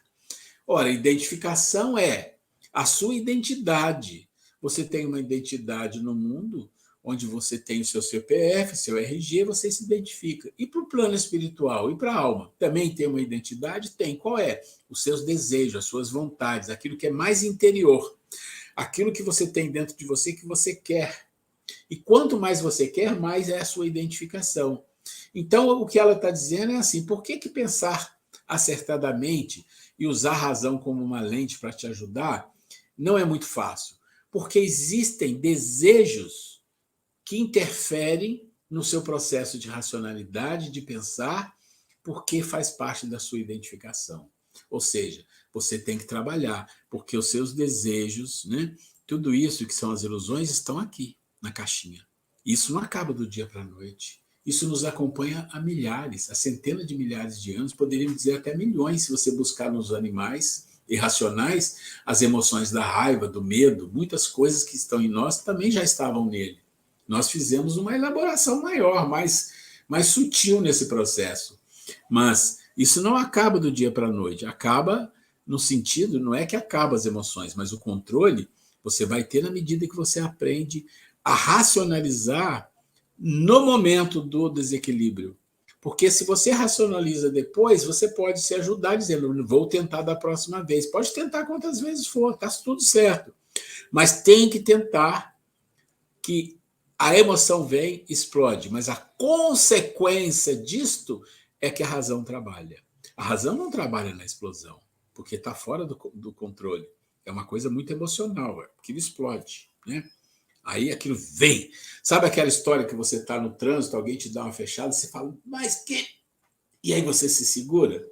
Ora, identificação é a sua identidade. Você tem uma identidade no mundo onde você tem o seu CPF, seu RG, você se identifica. E para o plano espiritual e para a alma, também tem uma identidade? Tem. Qual é? Os seus desejos, as suas vontades, aquilo que é mais interior, aquilo que você tem dentro de você que você quer. E quanto mais você quer, mais é a sua identificação. Então, o que ela está dizendo é assim, por que pensar acertadamente e usar a razão como uma lente para te ajudar não é muito fácil? Porque existem desejos que interferem no seu processo de racionalidade, de pensar, porque faz parte da sua identificação. Ou seja, você tem que trabalhar, porque os seus desejos, né, tudo isso que são as ilusões, estão aqui, na caixinha. Isso não acaba do dia para a noite. Isso nos acompanha há milhares, há centenas de milhares de anos, poderíamos dizer até milhões, se você buscar nos animais irracionais, as emoções da raiva, do medo, muitas coisas que estão em nós também já estavam nele. Nós fizemos uma elaboração maior, mais sutil nesse processo. Mas isso não acaba do dia para a noite. Acaba no sentido, não é que acaba as emoções, mas o controle você vai ter na medida que você aprende a racionalizar no momento do desequilíbrio. Porque se você racionaliza depois, você pode se ajudar dizendo, vou tentar da próxima vez. Pode tentar quantas vezes for, está tudo certo. Mas tem que tentar que a emoção vem, explode, mas a consequência disto é que a razão trabalha. A razão não trabalha na explosão, porque está fora do controle. É uma coisa muito emocional, aquilo explode, né? Aí aquilo vem. Sabe aquela história que você está no trânsito, alguém te dá uma fechada, você fala, mas que... E aí você se segura,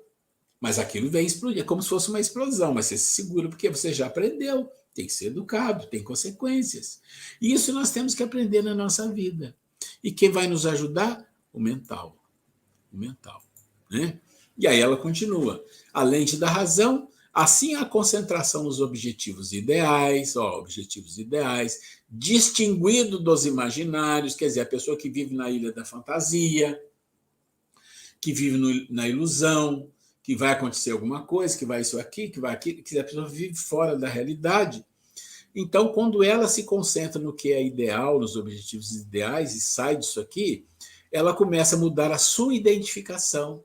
mas aquilo vem explodir, é como se fosse uma explosão, mas você se segura porque você já aprendeu. Tem que ser educado, tem consequências. E isso nós temos que aprender na nossa vida. E quem vai nos ajudar? O mental. O mental. Né? E aí ela continua. A lente da razão, assim a concentração nos objetivos ideais, distinguido dos imaginários, quer dizer, a pessoa que vive na ilha da fantasia, que vive na ilusão, que vai acontecer alguma coisa, que vai isso aqui, que vai aquilo, que a pessoa vive fora da realidade. Então, quando ela se concentra no que é ideal, nos objetivos ideais, e sai disso aqui, ela começa a mudar a sua identificação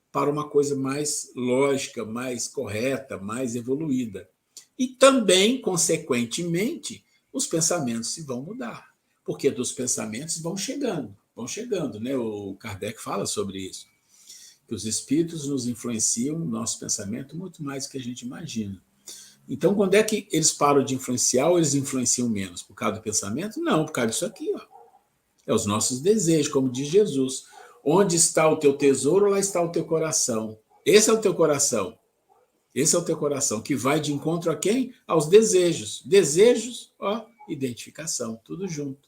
para uma coisa mais lógica, mais correta, mais evoluída. E também, consequentemente, os pensamentos se vão mudar. porque dos pensamentos vão chegando, né? O Kardec fala sobre isso, que os espíritos nos influenciam no nosso pensamento muito mais do que a gente imagina. Então, quando é que eles param de influenciar ou eles influenciam menos? Por causa do pensamento? Não, por causa disso aqui, ó. É os nossos desejos, como diz Jesus. Onde está o teu tesouro, lá está o teu coração. Esse é o teu coração. Esse é o teu coração, que vai de encontro a quem? Aos desejos. Desejos, ó, identificação, tudo junto.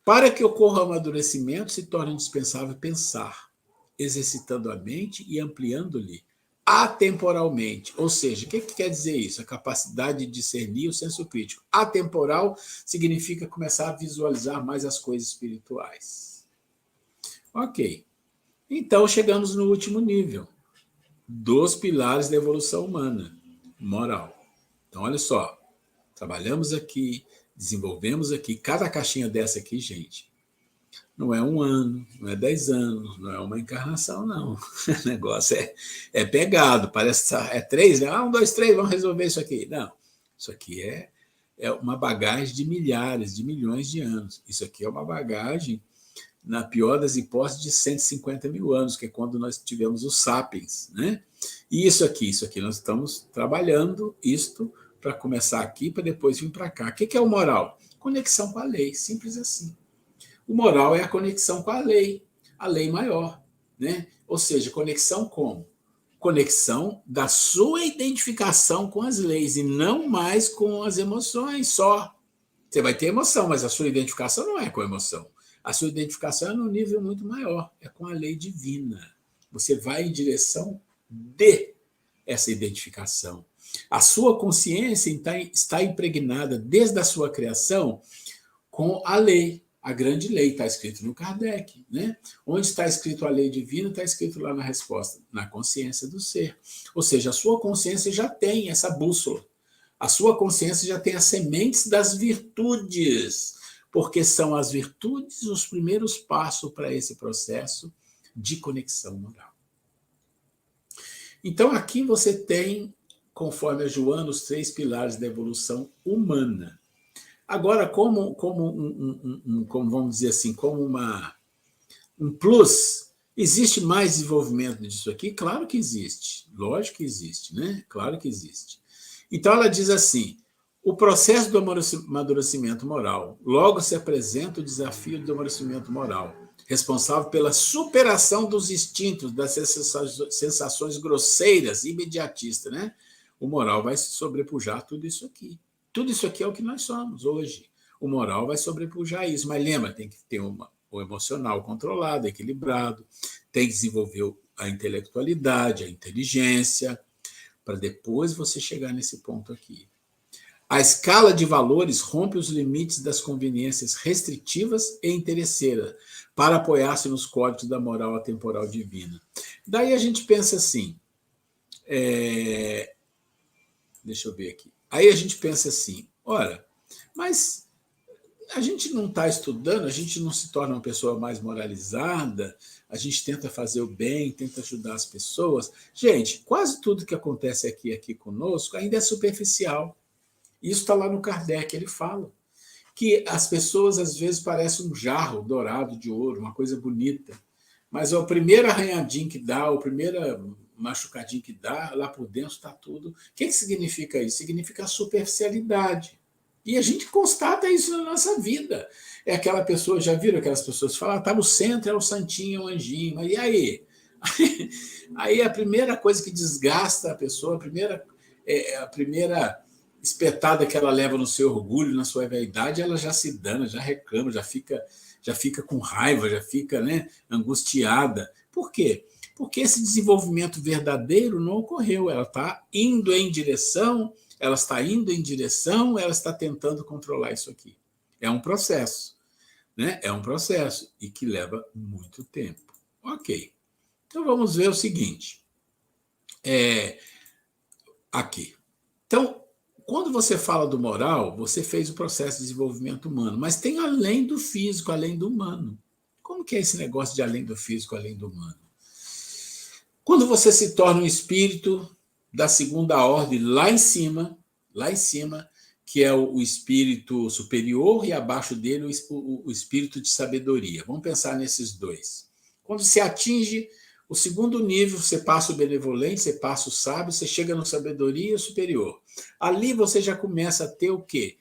Para que ocorra o amadurecimento, se torna indispensável pensar, exercitando a mente e ampliando-lhe atemporalmente. Ou seja, o que quer dizer isso? A capacidade de discernir o senso crítico. Atemporal significa começar a visualizar mais as coisas espirituais. Ok. Então, chegamos no último nível dos pilares da evolução humana, moral. Então, olha só, trabalhamos aqui, desenvolvemos aqui, cada caixinha dessa aqui, gente, não é 1 ano, não é 10 anos, não é uma encarnação, não. O negócio é pegado, parece que é 3, né? 1, 2, 3, vamos resolver isso aqui. Não, isso aqui é uma bagagem de milhares, de milhões de anos. Isso aqui é uma bagagem, na pior das hipóteses, de 150 mil anos, que é quando nós tivemos os sapiens, né? E isso aqui nós estamos trabalhando isto para começar aqui, para depois vir para cá. O que é o moral? Conexão com a lei, simples assim. O moral é a conexão com a lei maior, né? Ou seja, conexão como? Conexão da sua identificação com as leis e não mais com as emoções só. Você vai ter emoção, mas a sua identificação não é com a emoção. A sua identificação é num nível muito maior, é com a lei divina. Você vai em direção de essa identificação. A sua consciência está impregnada desde a sua criação com a lei. A grande lei está escrito no Kardec, né? Onde está escrito a lei divina, está escrito lá na resposta, na consciência do ser. Ou seja, a sua consciência já tem essa bússola. A sua consciência já tem as sementes das virtudes, porque são as virtudes os primeiros passos para esse processo de conexão moral. Então, aqui você tem, conforme a Joana, os 3 pilares da evolução humana. Agora, como vamos dizer assim, como um plus, existe mais desenvolvimento disso aqui? Claro que existe, lógico que existe, né? Claro que existe. Então, ela diz assim, o processo do amadurecimento moral, logo se apresenta o desafio do amadurecimento moral, responsável pela superação dos instintos, das sensações grosseiras, imediatistas, né? O moral vai sobrepujar tudo isso aqui. Tudo isso aqui é o que nós somos hoje. O moral vai sobrepujar isso. Mas lembra, tem que ter o emocional controlado, equilibrado, tem que desenvolver a intelectualidade, a inteligência, para depois você chegar nesse ponto aqui. A escala de valores rompe os limites das conveniências restritivas e interesseiras para apoiar-se nos códigos da moral atemporal divina. Daí a gente pensa assim, deixa eu ver aqui. Aí a gente pensa assim, ora, mas a gente não está estudando, a gente não se torna uma pessoa mais moralizada, a gente tenta fazer o bem, tenta ajudar as pessoas. Gente, quase tudo que acontece aqui conosco ainda é superficial. Isso está lá no Kardec, ele fala que as pessoas às vezes parecem um jarro dourado de ouro, uma coisa bonita, mas o primeiro arranhadinho que dá, o primeiro machucadinho que dá, lá por dentro está tudo. O que significa isso? Significa a superficialidade. E a gente constata isso na nossa vida. É aquela pessoa, já viram aquelas pessoas que falam, está no centro, é o santinho, é o anjinho, mas e aí? Aí a primeira coisa que desgasta a pessoa, a primeira espetada que ela leva no seu orgulho, na sua vaidade, ela já se dana, já reclama, já fica com raiva, já fica, né, angustiada. Por quê? Porque esse desenvolvimento verdadeiro não ocorreu. Ela está indo em direção, ela está tentando controlar isso aqui. É um processo, né? É um processo e que leva muito tempo. Ok. Então vamos ver o seguinte. Aqui. Então, quando você fala do moral, você fez o processo de desenvolvimento humano, mas tem além do físico, além do humano. Como que é esse negócio de além do físico, além do humano? Quando você se torna um espírito da segunda ordem lá em cima, que é o espírito superior, e abaixo dele o espírito de sabedoria. Vamos pensar nesses dois. Quando se atinge o segundo nível, você passa o benevolente, você passa o sábio, você chega no sabedoria superior. Ali você já começa a ter o quê?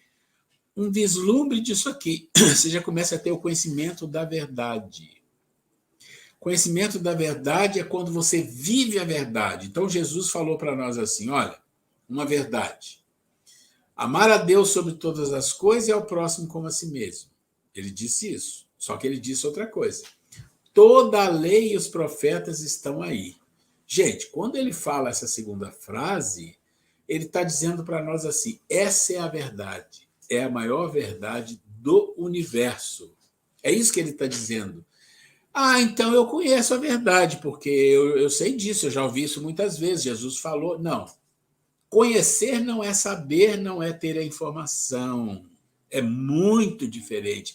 Um vislumbre disso aqui. Você já começa a ter o conhecimento da verdade. Conhecimento da verdade é quando você vive a verdade. Então, Jesus falou para nós assim, olha, uma verdade. Amar a Deus sobre todas as coisas e ao próximo como a si mesmo. Ele disse isso, só que ele disse outra coisa. Toda a lei e os profetas estão aí. Gente, quando ele fala essa segunda frase, ele está dizendo para nós assim, essa é a verdade, é a maior verdade do universo. É isso que ele está dizendo. Então eu conheço a verdade, porque eu sei disso, eu já ouvi isso muitas vezes, Jesus falou. Não. Conhecer não é saber, não é ter a informação. É muito diferente.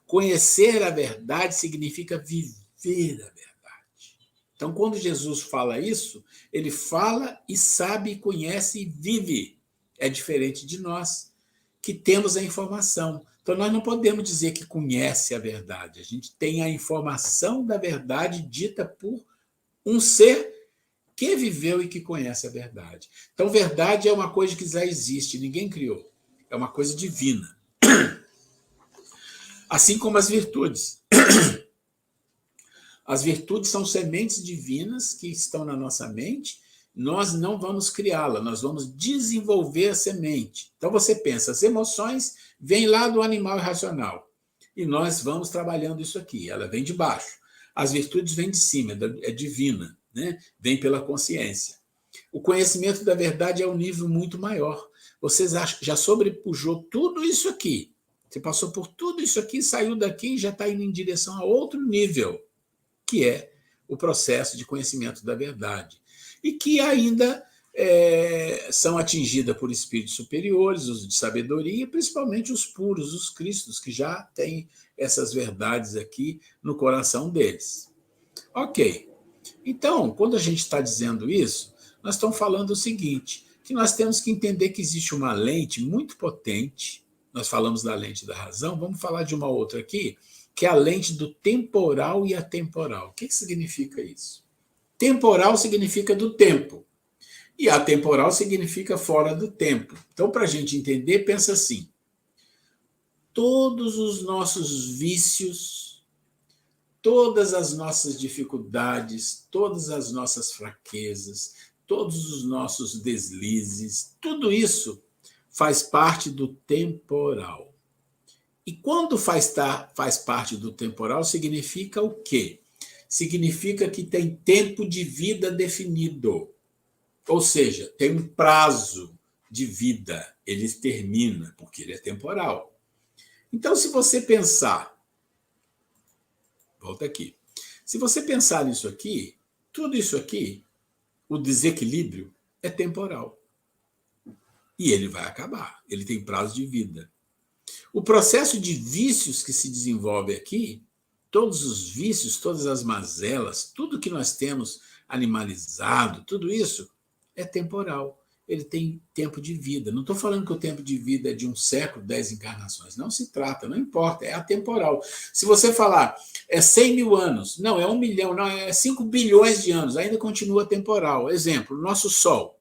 Conhecer a verdade significa viver a verdade. Então, quando Jesus fala isso, ele fala e sabe, conhece e vive. É diferente de nós, que temos a informação. Então, nós não podemos dizer que conhece a verdade. A gente tem a informação da verdade dita por um ser que viveu e que conhece a verdade. Então, verdade é uma coisa que já existe, ninguém criou. É uma coisa divina. Assim como as virtudes. As virtudes são sementes divinas que estão na nossa mente. Nós não vamos criá-la, nós vamos desenvolver a semente. Então, você pensa, as emoções vêm lá do animal irracional. E nós vamos trabalhando isso aqui. Ela vem de baixo. As virtudes vêm de cima, é divina, né? Vem pela consciência. O conhecimento da verdade é um nível muito maior. Você já sobrepujou tudo isso aqui. Você passou por tudo isso aqui, saiu daqui e já está indo em direção a outro nível, que é o processo de conhecimento da verdade. E que ainda são atingidas por espíritos superiores, os de sabedoria, principalmente os puros, os cristos, que já têm essas verdades aqui no coração deles. Ok. Então, quando a gente está dizendo isso, nós estamos falando o seguinte, que nós temos que entender que existe uma lente muito potente. Nós falamos da lente da razão, vamos falar de uma outra aqui, que é a lente do temporal e atemporal. O que significa isso? Temporal significa do tempo, e atemporal significa fora do tempo. Então, para a gente entender, pensa assim, todos os nossos vícios, todas as nossas dificuldades, todas as nossas fraquezas, todos os nossos deslizes, tudo isso faz parte do temporal. E quando faz parte do temporal, significa o quê? Significa que tem tempo de vida definido. Ou seja, tem um prazo de vida. Ele termina, porque ele é temporal. Então, se você pensar... Volta aqui. Se você pensar nisso aqui, tudo isso aqui, o desequilíbrio é temporal. E ele vai acabar. Ele tem prazo de vida. O processo de vícios que se desenvolve aqui, todos os vícios, todas as mazelas, tudo que nós temos animalizado, tudo isso é temporal. Ele tem tempo de vida. Não estou falando que o tempo de vida é de 1 século, 10 encarnações. Não se trata, não importa, é atemporal. Se você falar, é 100 mil anos, não, é 1 milhão, não, é 5 bilhões de anos, ainda continua temporal. Exemplo, o nosso Sol.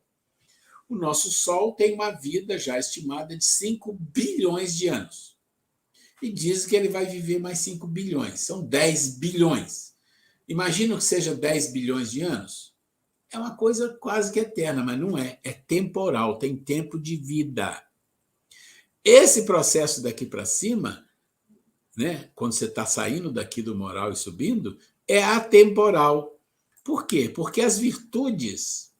O nosso Sol tem uma vida já estimada de 5 bilhões de anos. E diz que ele vai viver mais 5 bilhões. São 10 bilhões. Imagina que seja 10 bilhões de anos. É uma coisa quase que eterna, mas não é. É temporal, tem tempo de vida. Esse processo daqui para cima, né, quando você está saindo daqui do moral e subindo, é atemporal. Por quê? Porque as virtudes...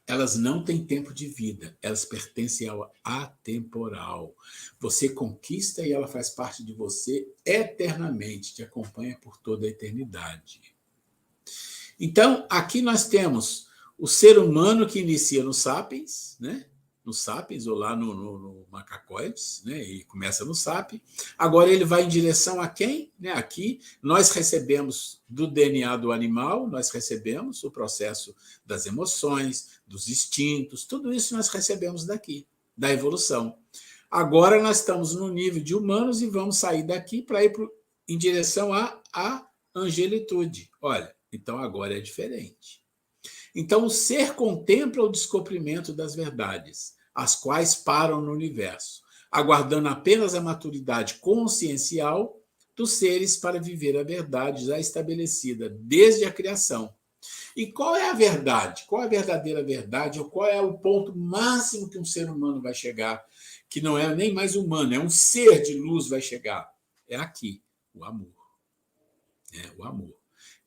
elas não têm tempo de vida, elas pertencem ao atemporal. Você conquista e ela faz parte de você eternamente, te acompanha por toda a eternidade. Então, aqui nós temos o ser humano que inicia no Sapiens, né? No Sapiens, ou lá no Macacoides, né? E começa no Sapiens. Agora ele vai em direção a quem? Né? Aqui nós recebemos do DNA do animal, nós recebemos o processo das emoções, dos instintos, tudo isso nós recebemos daqui. da evolução. Agora nós estamos no nível de humanos e vamos sair daqui para ir em direção à angelitude. Olha, então agora é diferente. Então o ser contempla o descobrimento das verdades, as quais param no universo, aguardando apenas a maturidade consciencial dos seres para viver a verdade já estabelecida desde a criação. E qual é a verdade? Qual é a verdadeira verdade? Ou qual é o ponto máximo que um ser humano vai chegar? Que não é nem mais humano, é um ser de luz vai chegar. É aqui, o amor. É o amor.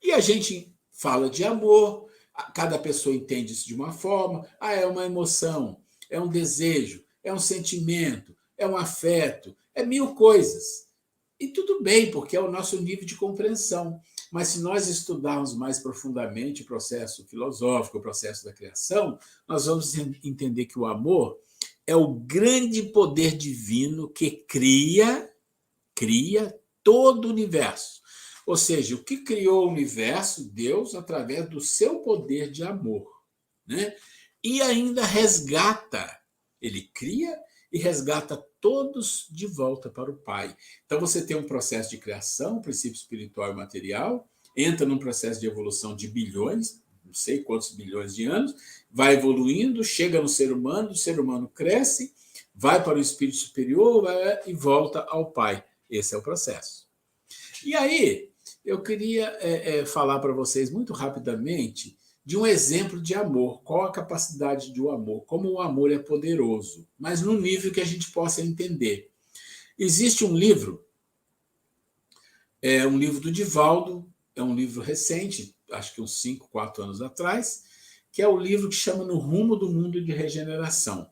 E a gente fala de amor, cada pessoa entende isso de uma forma. É uma emoção, é um desejo, é um sentimento, é um afeto, é mil coisas. E tudo bem, porque é o nosso nível de compreensão. Mas se nós estudarmos mais profundamente o processo filosófico, o processo da criação, nós vamos entender que o amor é o grande poder divino que cria todo o universo. Ou seja, o que criou o universo? Deus, através do seu poder de amor. Né? E ainda resgata. Ele cria e resgata todos de volta para o Pai. Então você tem um processo de criação, princípio espiritual e material, entra num processo de evolução de bilhões, não sei quantos bilhões de anos, vai evoluindo, chega no ser humano, o ser humano cresce, vai para o espírito superior e volta ao Pai. Esse é o processo. E aí, eu queria falar para vocês muito rapidamente de um exemplo de amor. Qual a capacidade do amor? Como o amor é poderoso, mas no nível que a gente possa entender. Existe um livro do Divaldo, é um livro recente, acho que uns 5, 4 anos atrás, que é o livro que chama No Rumo do Mundo de Regeneração.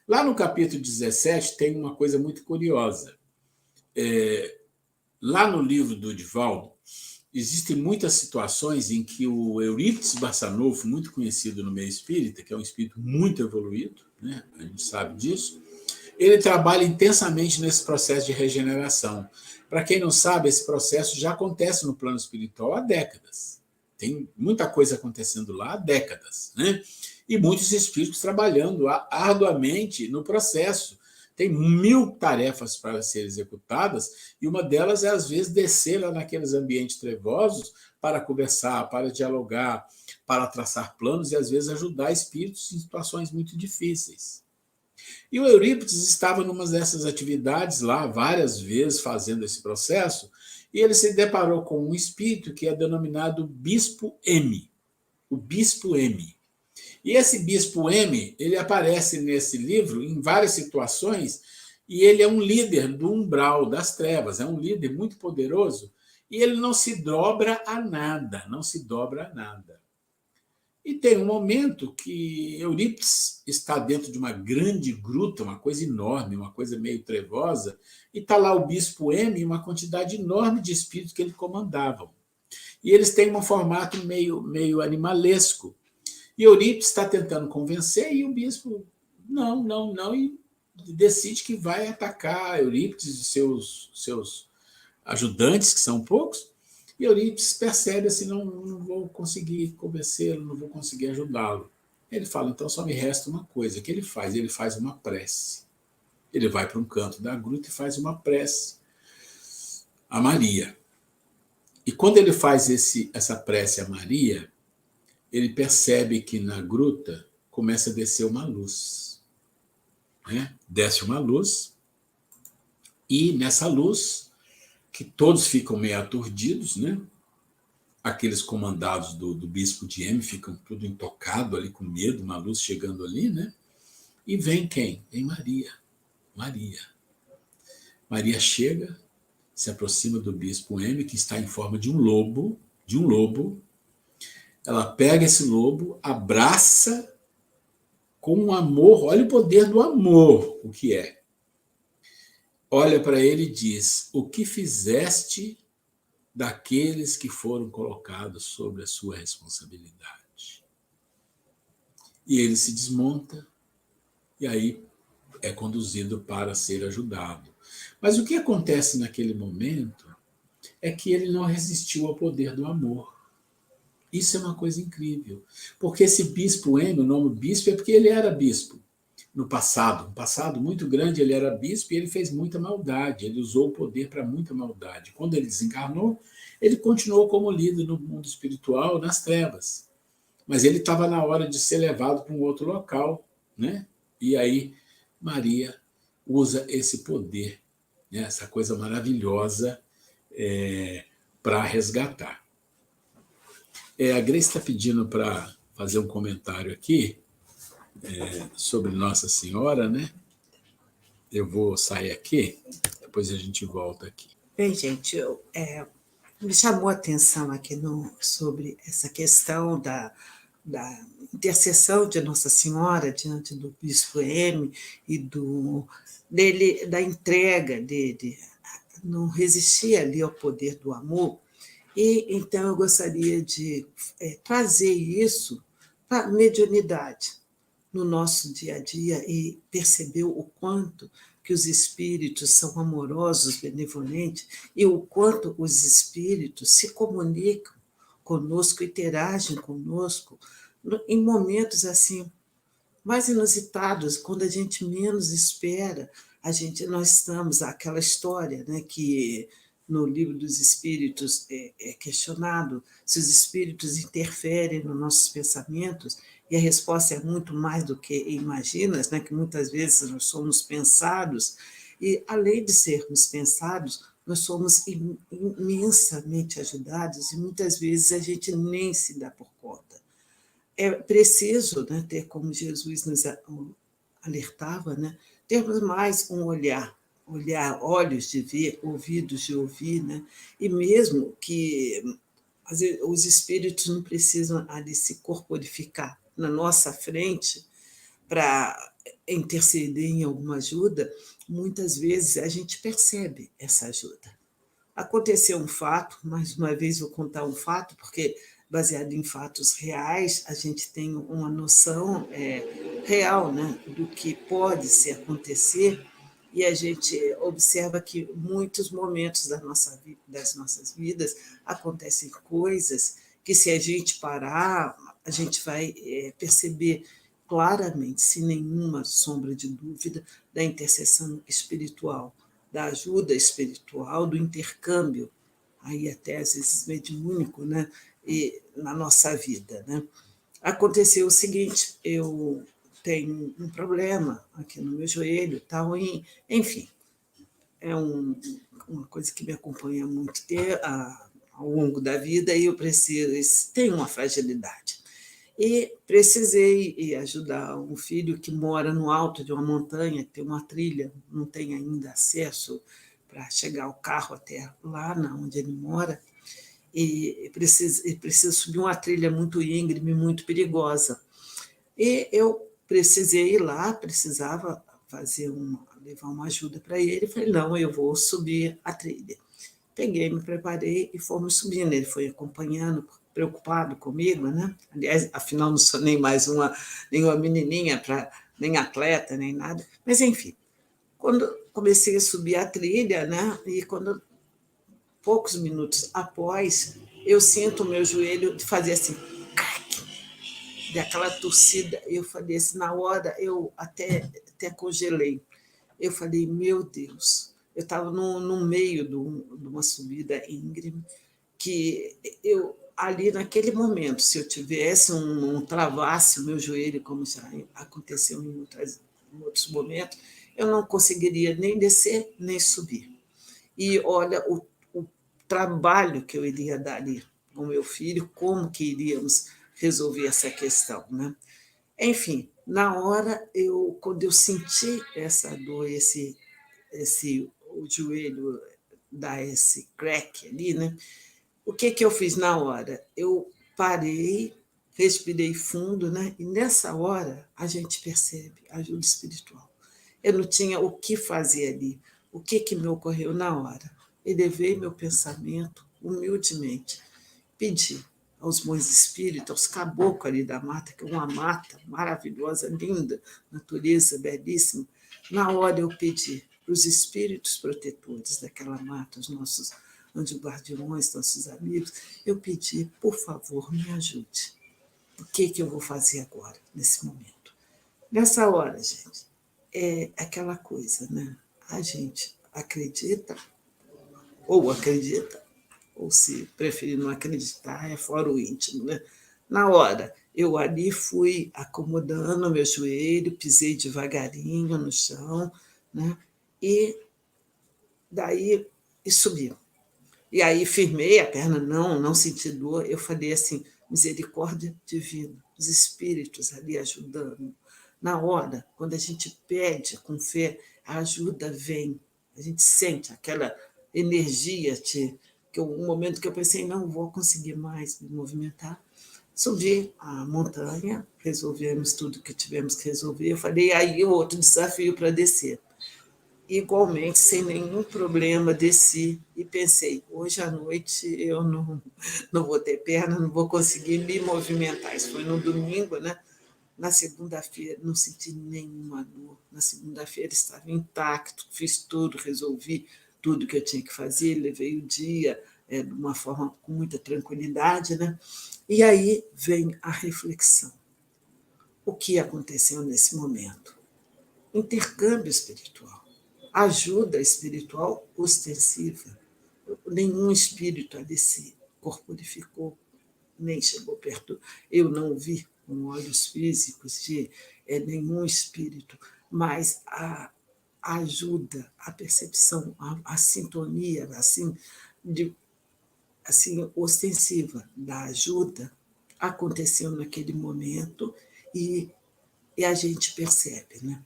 Lá no capítulo 17 tem uma coisa muito curiosa. Lá no livro do Divaldo, existem muitas situações em que o Eurípides Barçanufo, muito conhecido no meio espírita, que é um espírito muito evoluído, né? A gente sabe disso, ele trabalha intensamente nesse processo de regeneração. Para quem não sabe, esse processo já acontece no plano espiritual há décadas. Tem muita coisa acontecendo lá há décadas, né? E muitos espíritos trabalhando arduamente no processo. Tem 1000 tarefas para serem executadas, e uma delas é, às vezes, descer lá naqueles ambientes trevosos para conversar, para dialogar, para traçar planos e, às vezes, ajudar espíritos em situações muito difíceis. E o Eurípides estava numa dessas atividades lá, várias vezes fazendo esse processo, e ele se deparou com um espírito que é denominado Bispo M. O Bispo M. E esse Bispo M, ele aparece nesse livro em várias situações, e ele é um líder do umbral das trevas, é um líder muito poderoso, e ele não se dobra a nada, não se dobra a nada. E tem um momento que Eurípides está dentro de uma grande gruta, uma coisa enorme, uma coisa meio trevosa, e está lá o Bispo M e uma quantidade enorme de espíritos que ele comandavam. E eles têm um formato meio animalesco. E Eurípides está tentando convencer, e o bispo, não, e decide que vai atacar Eurípides e seus ajudantes, que são poucos, e Eurípides percebe assim, não vou conseguir convencê-lo, não vou conseguir ajudá-lo. Ele fala, então só me resta uma coisa. O que ele faz? Ele faz uma prece. Ele vai para um canto da gruta e faz uma prece a Maria. E quando ele faz essa prece a Maria, ele percebe que na gruta começa a descer uma luz. Né? Desce uma luz, e nessa luz, que todos ficam meio aturdidos, né? Aqueles comandados do bispo de M ficam tudo intocado ali, com medo, uma luz chegando ali, né? E vem quem? Vem Maria. Maria chega, se aproxima do bispo M, que está em forma de um lobo, ela pega esse lobo, abraça com um amor, olha o poder do amor, o que é. Olha para ele e diz, o que fizeste daqueles que foram colocados sobre a sua responsabilidade? E ele se desmonta, e aí é conduzido para ser ajudado. Mas o que acontece naquele momento é que ele não resistiu ao poder do amor. Isso é uma coisa incrível. Porque esse bispo M, o nome bispo é porque ele era bispo. no passado, um passado muito grande, ele era bispo e ele fez muita maldade, ele usou o poder para muita maldade. Quando ele desencarnou, ele continuou como líder no mundo espiritual, nas trevas. Mas ele estava na hora de ser levado para um outro local, né? E aí Maria usa esse poder, né? Essa coisa maravilhosa para resgatar. A Grace está pedindo para fazer um comentário aqui sobre Nossa Senhora, né? Eu vou sair aqui, depois a gente volta aqui. Bem, gente, me chamou a atenção aqui sobre essa questão da intercessão de Nossa Senhora diante do Bispo M e da entrega dele. Não resistia ali ao poder do amor. E então eu gostaria de trazer isso para a mediunidade no nosso dia a dia e perceber o quanto que os espíritos são amorosos, benevolentes, e o quanto os espíritos se comunicam conosco, interagem conosco em momentos assim mais inusitados, quando a gente menos espera. Nós estamos aquela história, né, que no livro dos Espíritos é questionado se os espíritos interferem nos nossos pensamentos, e a resposta é muito mais do que imaginas, né, que muitas vezes nós somos pensados, e além de sermos pensados, nós somos imensamente ajudados, e muitas vezes a gente nem se dá por conta. É preciso, né, ter, como Jesus nos alertava, né, termos mais um olhar, olhos de ver, ouvidos de ouvir, né, e mesmo que às vezes, os espíritos não precisam ali se corporificar na nossa frente para interceder em alguma ajuda, muitas vezes a gente percebe essa ajuda. Aconteceu um fato, mais uma vez vou contar um fato, porque baseado em fatos reais, a gente tem uma noção real, né, do que pode se acontecer, e a gente observa que muitos momentos das nossas vidas acontecem coisas que, se a gente parar, a gente vai perceber claramente, sem nenhuma sombra de dúvida, da intercessão espiritual, da ajuda espiritual, do intercâmbio, aí até às vezes mediúnico, né? E na nossa vida, né? Aconteceu o seguinte: eu tenho um problema aqui no meu joelho, tal, enfim, é uma coisa que me acompanha há muito tempo, ao longo da vida, e eu tenho uma fragilidade. E precisei ir ajudar um filho que mora no alto de uma montanha, tem uma trilha, não tem ainda acesso para chegar o carro até lá onde ele mora, e precisa subir uma trilha muito íngreme, muito perigosa. E eu precisei ir lá, precisava levar uma ajuda para ele. Falei, não, eu vou subir a trilha. Peguei, me preparei e fomos subindo. Ele foi acompanhando, preocupado comigo, né? Aliás, afinal, não sou nem mais nenhuma menininha, nem atleta, nem nada. Mas, enfim, quando comecei a subir a trilha, né? E poucos minutos após, eu sinto o meu joelho fazer assim, daquela torcida. Eu falei assim, na hora eu até congelei. Eu falei, meu Deus, eu estava no meio de uma subida íngreme, que eu, ali naquele momento, se eu tivesse travasse o meu joelho, como já aconteceu em outros momentos, eu não conseguiria nem descer, nem subir. E olha o trabalho que eu iria dar ali com o meu filho, como que iríamos resolver essa questão, né? Enfim, na hora, quando eu senti essa dor, o joelho dar esse crack ali, né? O que eu fiz na hora? Eu parei, respirei fundo, né? E nessa hora a gente percebe a ajuda espiritual. Eu não tinha o que fazer ali. O que me ocorreu na hora? Elevei meu pensamento humildemente, pedi aos bons espíritos, aos caboclos ali da mata, que é uma mata maravilhosa, linda, natureza belíssima. Na hora eu pedi para os espíritos protetores daquela mata, os nossos anjos guardiões, nossos amigos, eu pedi, por favor, me ajude. O que eu vou fazer agora, nesse momento? Nessa hora, gente, é aquela coisa, né? A gente acredita, ou se preferir não acreditar, é fora o íntimo, né? Na hora, eu ali fui acomodando o meu joelho, pisei devagarinho no chão, né? E daí e subi. E aí firmei a perna, não senti dor. Eu falei assim, misericórdia divina, os espíritos ali ajudando. Na hora, quando a gente pede com fé, a ajuda vem. A gente sente aquela energia que um momento que eu pensei, não vou conseguir mais me movimentar. Subi a montanha, resolvemos tudo que tivemos que resolver. Eu falei, aí outro desafio para descer. Igualmente, sem nenhum problema, desci e pensei, hoje à noite eu não vou ter perna, não vou conseguir me movimentar. Isso foi no domingo, né? Na segunda-feira, não senti nenhuma dor. Na segunda-feira estava intacto, fiz tudo, resolvi tudo que eu tinha que fazer, levei o dia de uma forma com muita tranquilidade, né? E aí vem a reflexão. O que aconteceu nesse momento? Intercâmbio espiritual, ajuda espiritual ostensiva. Nenhum espírito ali se corporificou, nem chegou perto. Eu não vi com olhos físicos de nenhum espírito, mas a ajuda, a percepção, a sintonia, assim, assim, ostensiva da ajuda aconteceu naquele momento e, e a gente percebe, né?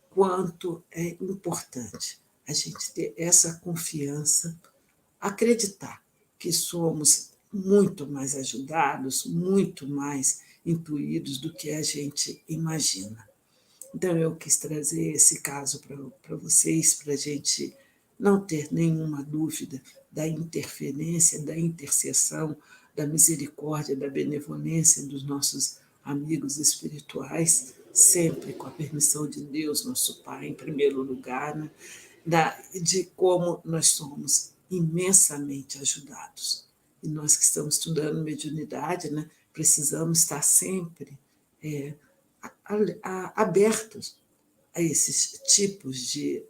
Quanto é importante a gente ter essa confiança, acreditar que somos muito mais ajudados, muito mais intuídos do que a gente imagina. Então, eu quis trazer esse caso para vocês, para a gente não ter nenhuma dúvida da interferência, da intercessão, da misericórdia, da benevolência dos nossos amigos espirituais, sempre com a permissão de Deus, nosso Pai, em primeiro lugar, né? De como nós somos imensamente ajudados. E nós que estamos estudando mediunidade, né, precisamos estar sempre é, abertos a esses tipos de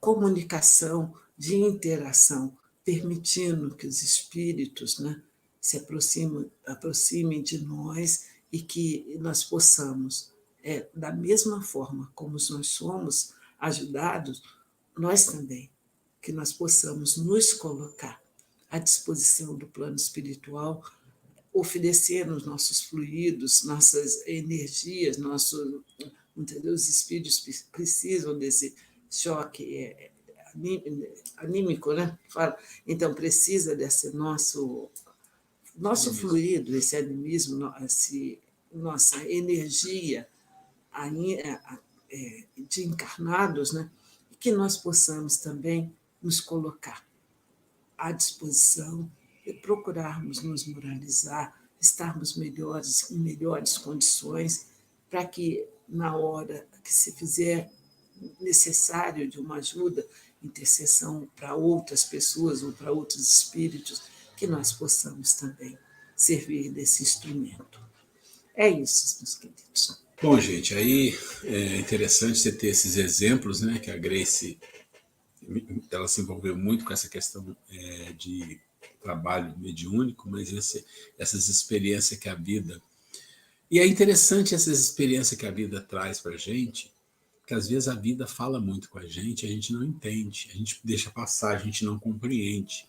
comunicação, de interação, permitindo que os espíritos, né, se aproximem de nós e que nós possamos, da mesma forma como nós somos ajudados, nós também, que nós possamos nos colocar à disposição do plano espiritual, oferecer os nossos fluidos, nossas energias, entendeu? Os espíritos precisam desse choque anímico, né? Então, precisa desse nosso fluido, esse animismo, nossa energia de encarnados, né? E que nós possamos também nos colocar à disposição e procurarmos nos moralizar, estarmos melhores, em melhores condições, para que, na hora que se fizer necessário de uma ajuda, intercessão para outras pessoas ou para outros espíritos, que nós possamos também servir desse instrumento. É isso, meus queridos. Bom, gente, aí é interessante você ter esses exemplos, né? Que a Grace ela se envolveu muito com essa questão de trabalho mediúnico, mas essas experiências que a vida... E é interessante essas experiências que a vida traz para a gente, que às vezes a vida fala muito com a gente não entende, a gente deixa passar, a gente não compreende.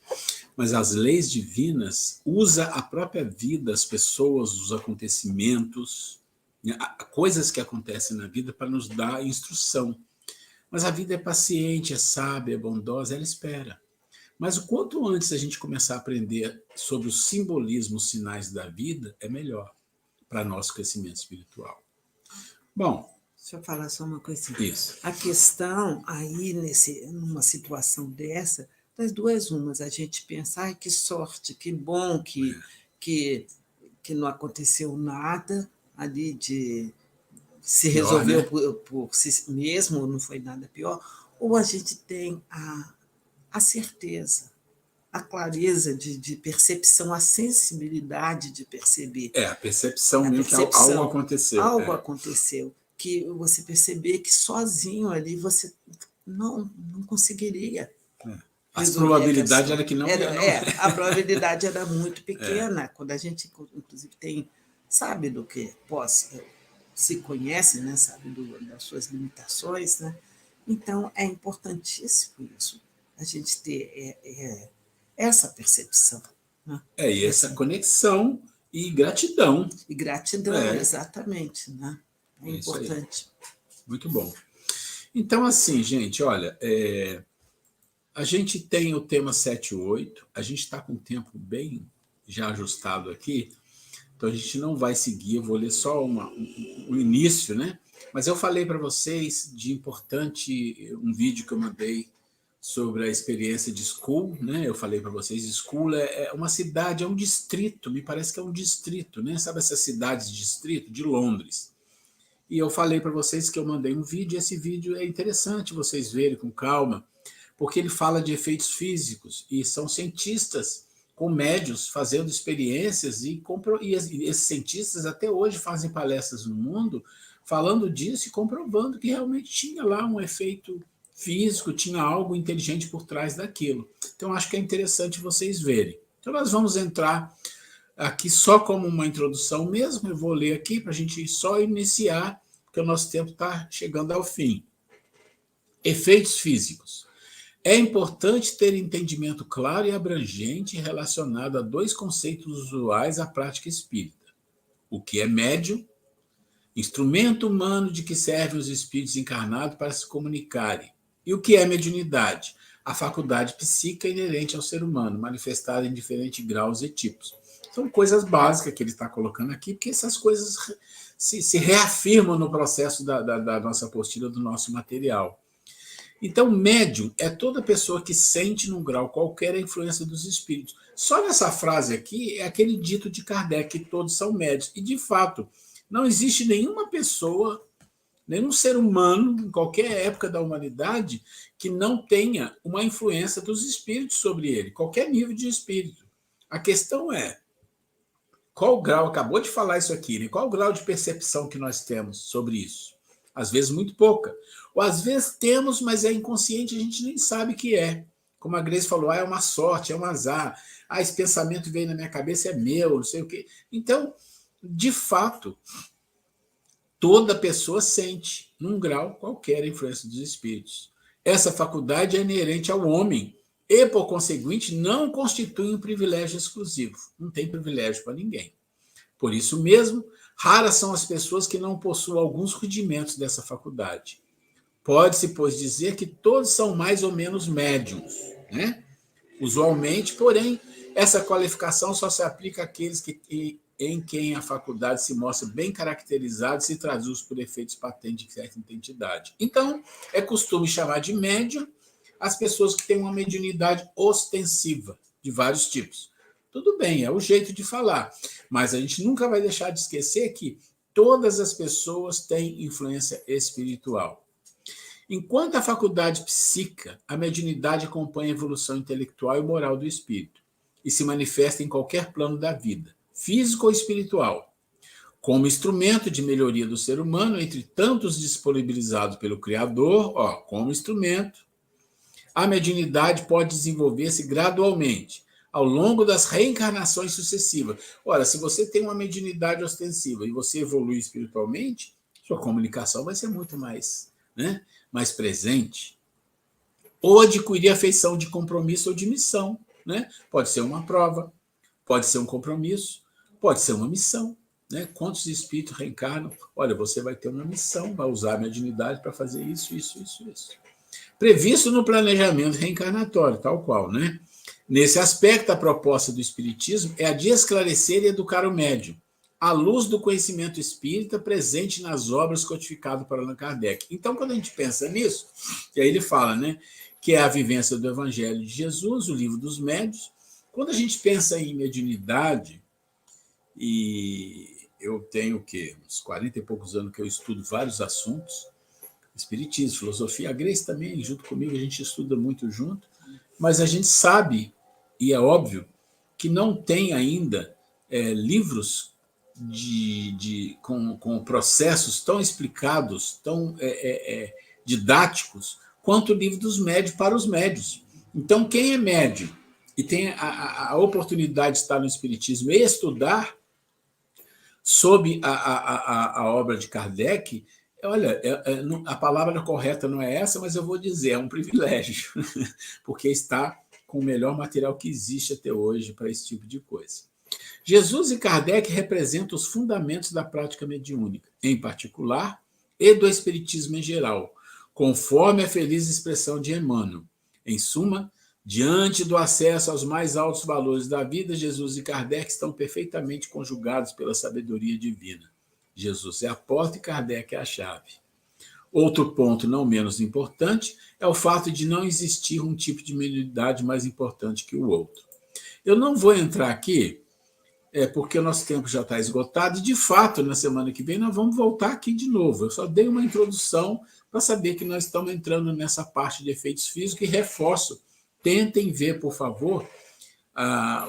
Mas as leis divinas usa a própria vida, as pessoas, os acontecimentos, coisas que acontecem na vida para nos dar instrução. Mas a vida é paciente, é sábia, é bondosa, ela espera. Mas o quanto antes a gente começar a aprender sobre os simbolismos, os sinais da vida, é melhor para nosso crescimento espiritual. Bom, deixa eu falar só uma coisinha. Isso. A questão aí, numa situação dessa, das duas umas, a gente pensa, ai, que sorte, que bom que não aconteceu nada ali de se pior, resolveu, né? por si mesmo, não foi nada pior, ou a gente tem a certeza a clareza de percepção, a sensibilidade de perceber. A percepção mesmo que algo aconteceu. Algo aconteceu, que você perceber que sozinho ali você não conseguiria. A probabilidade era que não. A probabilidade era muito pequena. Quando a gente, inclusive, sabe do que se conhece, né? Sabe das suas limitações, né? Então, é importantíssimo isso, a gente ter essa percepção. Né? E essa conexão e gratidão. E gratidão, exatamente. Né? É importante. Muito bom. Então, assim, gente, olha, a gente tem o tema 7 e 8, a gente está com o tempo bem já ajustado aqui, então a gente não vai seguir, eu vou ler só o início, né? Mas eu falei para vocês de importante um vídeo que eu mandei sobre a experiência de School, né? Eu falei para vocês, School é uma cidade, é um distrito, me parece que é um distrito, né? Sabe essas cidades de distrito de Londres? E eu falei para vocês que eu mandei um vídeo, e esse vídeo é interessante vocês verem com calma, porque ele fala de efeitos físicos, e são cientistas com médios fazendo experiências, e esses cientistas até hoje fazem palestras no mundo falando disso e comprovando que realmente tinha lá um efeito físico, tinha algo inteligente por trás daquilo. Então, acho que é interessante vocês verem. Então, nós vamos entrar aqui só como uma introdução mesmo, eu vou ler aqui para a gente só iniciar, porque o nosso tempo está chegando ao fim. Efeitos físicos. É importante ter entendimento claro e abrangente relacionado a dois conceitos usuais à prática espírita. O que é médium, instrumento humano de que servem os espíritos encarnados para se comunicarem. E o que é mediunidade? A faculdade psíquica inerente ao ser humano, manifestada em diferentes graus e tipos. São coisas básicas que ele está colocando aqui, porque essas coisas se reafirmam no processo da nossa apostila, do nosso material. Então, médium é toda pessoa que sente num grau qualquer a influência dos espíritos. Só nessa frase aqui é aquele dito de Kardec, que todos são médios. E, de fato, não existe nenhuma pessoa, nenhum ser humano, em qualquer época da humanidade, que não tenha uma influência dos espíritos sobre ele, qualquer nível de espírito. A questão é, qual o grau, acabou de falar isso aqui, né? Qual o grau de percepção que nós temos sobre isso? Às vezes muito pouca. Ou às vezes temos, mas é inconsciente, a gente nem sabe que é. Como a Grace falou, é uma sorte, é um azar. Esse pensamento veio na minha cabeça, é meu, não sei o quê. Então, de fato, toda pessoa sente, num grau qualquer, a influência dos espíritos. Essa faculdade é inerente ao homem e, por conseguinte, não constitui um privilégio exclusivo. Não tem privilégio para ninguém. Por isso mesmo, raras são as pessoas que não possuem alguns rudimentos dessa faculdade. Pode-se, pois, dizer que todos são mais ou menos médiums, né? Usualmente, porém, essa qualificação só se aplica àqueles em quem a faculdade se mostra bem caracterizada e se traduz por efeitos patentes de certa entidade. Então, é costume chamar de médium as pessoas que têm uma mediunidade ostensiva, de vários tipos. Tudo bem, é o jeito de falar, mas a gente nunca vai deixar de esquecer que todas as pessoas têm influência espiritual. Enquanto a faculdade psíquica, a mediunidade acompanha a evolução intelectual e moral do espírito e se manifesta em qualquer plano da vida, físico ou espiritual, como instrumento de melhoria do ser humano, entre tantos disponibilizados pelo Criador, como instrumento. A mediunidade pode desenvolver-se gradualmente, ao longo das reencarnações sucessivas. Ora, se você tem uma mediunidade ostensiva e você evolui espiritualmente, sua comunicação vai ser muito mais, né, mais presente. Ou adquirir a feição de compromisso ou de missão. Né? Pode ser uma prova, pode ser um compromisso, pode ser uma missão. Né? Quantos espíritos reencarnam? Olha, você vai ter uma missão, vai usar a mediunidade para fazer isso. Previsto no planejamento reencarnatório, tal qual, né? Nesse aspecto, a proposta do Espiritismo é a de esclarecer e educar o médium, à luz do conhecimento espírita presente nas obras codificadas por Allan Kardec. Então, quando a gente pensa nisso, e aí ele fala, né, que é a vivência do Evangelho de Jesus, o livro dos médiuns. Quando a gente pensa em mediunidade, e eu tenho o quê? Uns 40 e poucos anos que eu estudo vários assuntos, espiritismo, filosofia, a Grace também, junto comigo, a gente estuda muito junto, mas a gente sabe E é óbvio que não tem ainda livros com processos tão explicados, tão didáticos, quanto o livro dos médios para os médios. Então, quem é médio e tem a oportunidade de estar no Espiritismo e estudar sob a obra de Kardec, olha, a palavra correta não é essa, mas eu vou dizer, é um privilégio, porque está com o melhor material que existe até hoje para esse tipo de coisa. Jesus e Kardec representam os fundamentos da prática mediúnica, em particular, e do espiritismo em geral, conforme a feliz expressão de Emmanuel. Em suma, diante do acesso aos mais altos valores da vida, Jesus e Kardec estão perfeitamente conjugados pela sabedoria divina. Jesus é a porta e Kardec é a chave. Outro ponto não menos importante é o fato de não existir um tipo de mediunidade mais importante que o outro. Eu não vou entrar aqui, porque o nosso tempo já está esgotado, e, de fato, na semana que vem nós vamos voltar aqui de novo. Eu só dei uma introdução para saber que nós estamos entrando nessa parte de efeitos físicos e reforço. Tentem ver, por favor,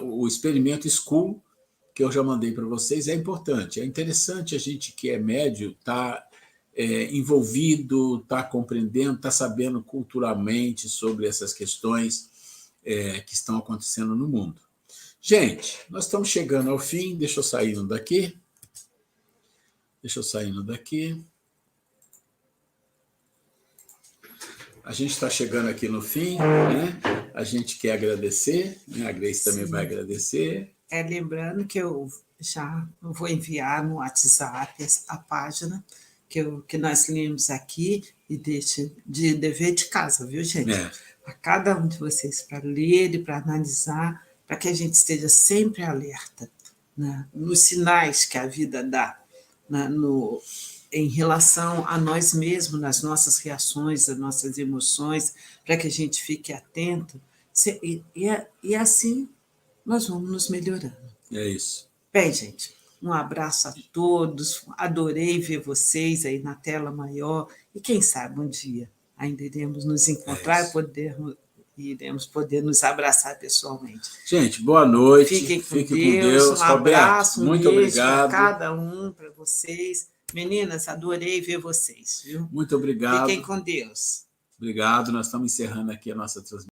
o experimento School, que eu já mandei para vocês. É importante, é interessante a gente que é médio estar envolvido, estar compreendendo, estar sabendo culturalmente sobre essas questões que estão acontecendo no mundo. Gente, nós estamos chegando ao fim. Deixa eu saindo daqui. A gente está chegando aqui no fim, né? A gente quer agradecer, né? A Grace também vai agradecer. Lembrando que eu já vou enviar no WhatsApp a página que nós lemos aqui e deixe de dever de casa, viu, gente? A cada um de vocês para ler e para analisar, para que a gente esteja sempre alerta, né, nos sinais que a vida dá, né, em relação a nós mesmos, nas nossas reações, nas nossas emoções, para que a gente fique atento, e assim nós vamos nos melhorando. É isso. Bem, gente, um abraço a todos, adorei ver vocês aí na tela maior, e quem sabe um dia ainda iremos nos encontrar e iremos poder nos abraçar pessoalmente. Gente, boa noite. Fiquem com Deus. Um abraço, Roberto, muito beijo obrigado. para cada um, para vocês. Meninas, adorei ver vocês, viu? Muito obrigado. Fiquem com Deus. Obrigado. Nós estamos encerrando aqui a nossa transmissão.